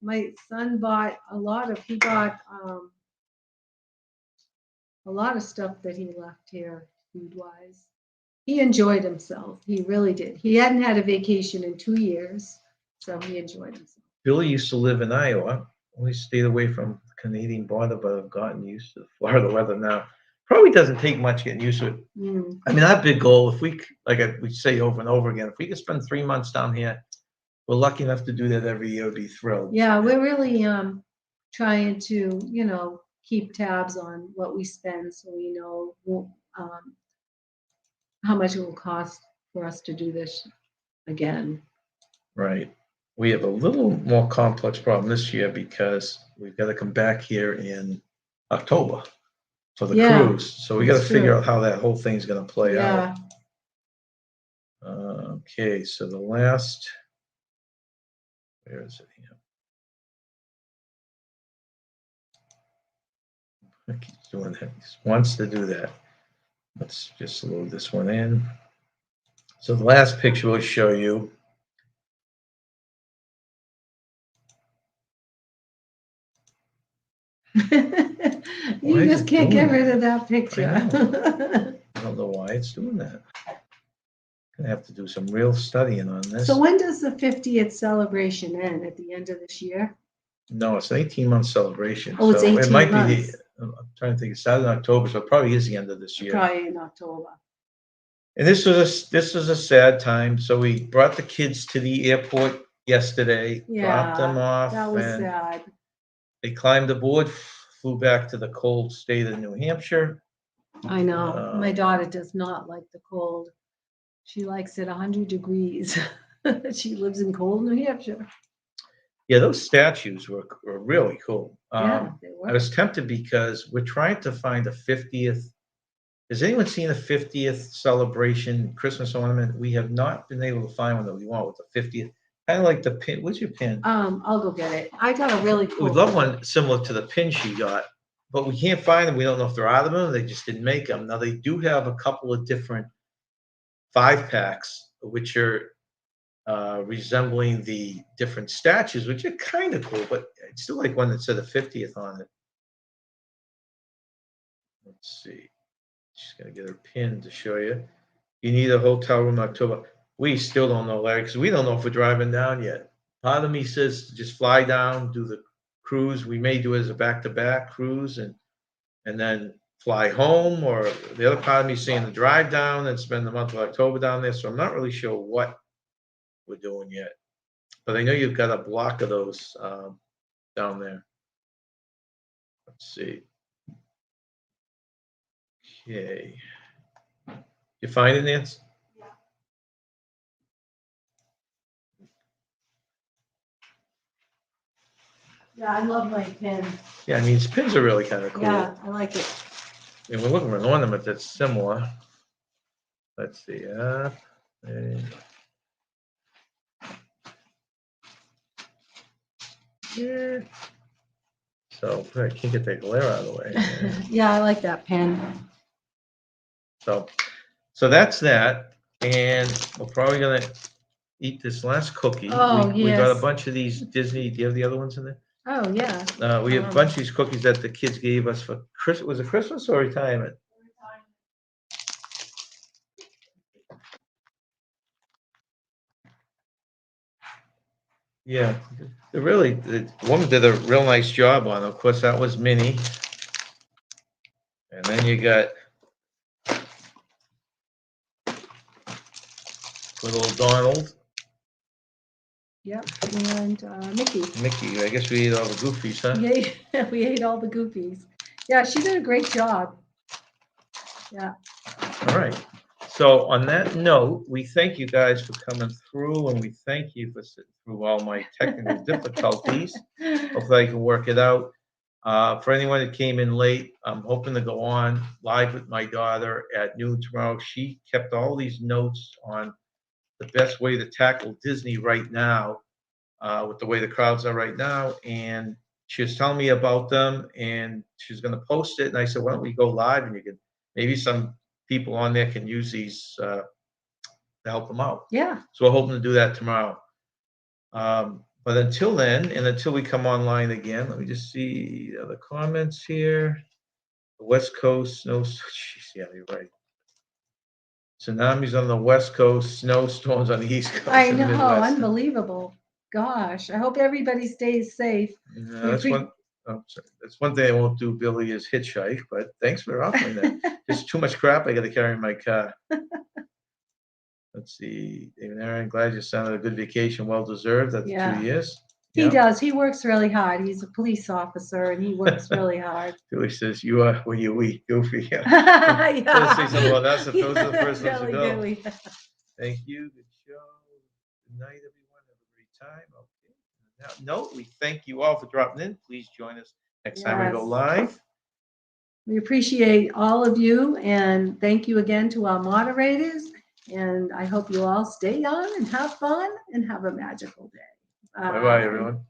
My son bought he bought a lot of stuff that he left here food-wise. He enjoyed himself. He really did. He hadn't had a vacation in 2 years, so he enjoyed himself. Billy used to live in Iowa. We stayed away from the Canadian border, but I've gotten used to the Florida weather now. Probably doesn't take much getting used to it. Mm. I mean, our big goal, if we, we say over and over again, if we could spend 3 months down here, we're lucky enough to do that every year, we'd be thrilled. Yeah, we're really trying to, keep tabs on what we spend so we know how much it will cost for us to do this again. Right. We have a little more complex problem this year because we've got to come back here in October for the cruise. So we got to that's figure true. out how that whole thing's going to play Yeah. out. Okay, so the last, where is it here? It keeps doing that. He wants to do that. Let's just load this one in. So the last picture will show you. You just can't get rid of that picture. I don't know why it's doing that. Gonna have to do some real studying on this. So when does the 50th celebration end? At the end of this year? No, it's an 18-month celebration. Oh, it's so 18 it might months. be I'm trying to think. It started in October, so it probably is the end of this year. Probably in October. And this was a sad time. So we brought the kids to the airport yesterday, dropped them off, That was and sad. they climbed aboard, flew back to the cold state of New Hampshire. I know. My daughter does not like the cold. She likes it 100 degrees. She lives in cold New Hampshire. Yeah, those statues were really cool. Yeah, they I were. was tempted because we're trying to find a 50th. Has anyone seen a 50th celebration Christmas ornament? We have not been able to find one that we want with the 50th. Kind of like the pin. What's your pin? I'll go get it. I got a really cool. We'd love one similar to the pin she got, but we can't find them. We don't know if they're out of them. They just didn't make them. Now they do have a couple of different 5-packs, which are resembling the different statues, which are kind of cool, but it's still like one that said the 50th on it. Let's see. She's gonna get her pin to show you. You need a hotel room in October. We still don't know, Larry, because we don't know if we're driving down yet. Part of me says to just fly down, do the cruise. We may do it as a back-to-back cruise and then fly home, or the other part of me saying to drive down and spend the month of October down there. So I'm not really sure what we're doing yet. But I know you've got a block of those down there. Let's see. Okay. You find it, Nancy? Yeah, I love my pin. Yeah, I mean, his pins are really kind of cool. Yeah, I like it. And we're looking for an ornament that's similar. Let's see. Yeah. So I can't get that glare out of the way. Yeah, I like that pen. So that's that. And we're probably gonna eat this last cookie. Oh, We got a yes. bunch of these Disney. Do you have the other ones in there? Oh, yeah. We have a bunch of these cookies that the kids gave us for Christmas. Was it Christmas or retirement? Yeah, the woman did a real nice job on it. Of course, that was Minnie. And then you got little Donald, Yep, and Mickey. Mickey. I guess we ate all the goofies, huh? We ate all the goofies. Yeah, she did a great job. Yeah. All right. So on that note, we thank you guys for coming through, and we thank you for sitting through all my technical difficulties. Hopefully I can work it out. For anyone that came in late, I'm hoping to go on live with my daughter at noon tomorrow. She kept all these notes on the best way to tackle Disney right now, with the way the crowds are right now. And she was telling me about them, and she's going to post it. And I said, why don't we go live, and you can, maybe some people on there can use these to help them out. Yeah. So we're hoping to do that tomorrow. But until then, and until we come online again, let me just see the other comments here. The West Coast snow. Jeez, yeah, you're right. Tsunamis on the West Coast, snowstorms on the East Coast. I and the know, Midwest. unbelievable. Gosh, I hope everybody stays safe. Yeah, that's one. Oh, sorry. That's one thing I won't do, Billy, is hitchhike. But thanks for offering that. There's too much crap I got to carry in my car. Let's see, David Aaron, glad you sounded a good vacation, well deserved after Yeah. 2 years. He Yeah. does. He works really hard. He's a police officer and he works really hard. Billy says, you are where you eat, goofy. Yeah. Yeah. Say something about us if those are the first ones to Really go. gooey. Thank you. Good show. Good night, everyone. Have a great time. Okay. Now, we thank you all for dropping in. Please join us next time we go Yes. live. We appreciate all of you and thank you again to our moderators. And I hope you all stay on and have fun and have a magical day. Bye-bye, everyone.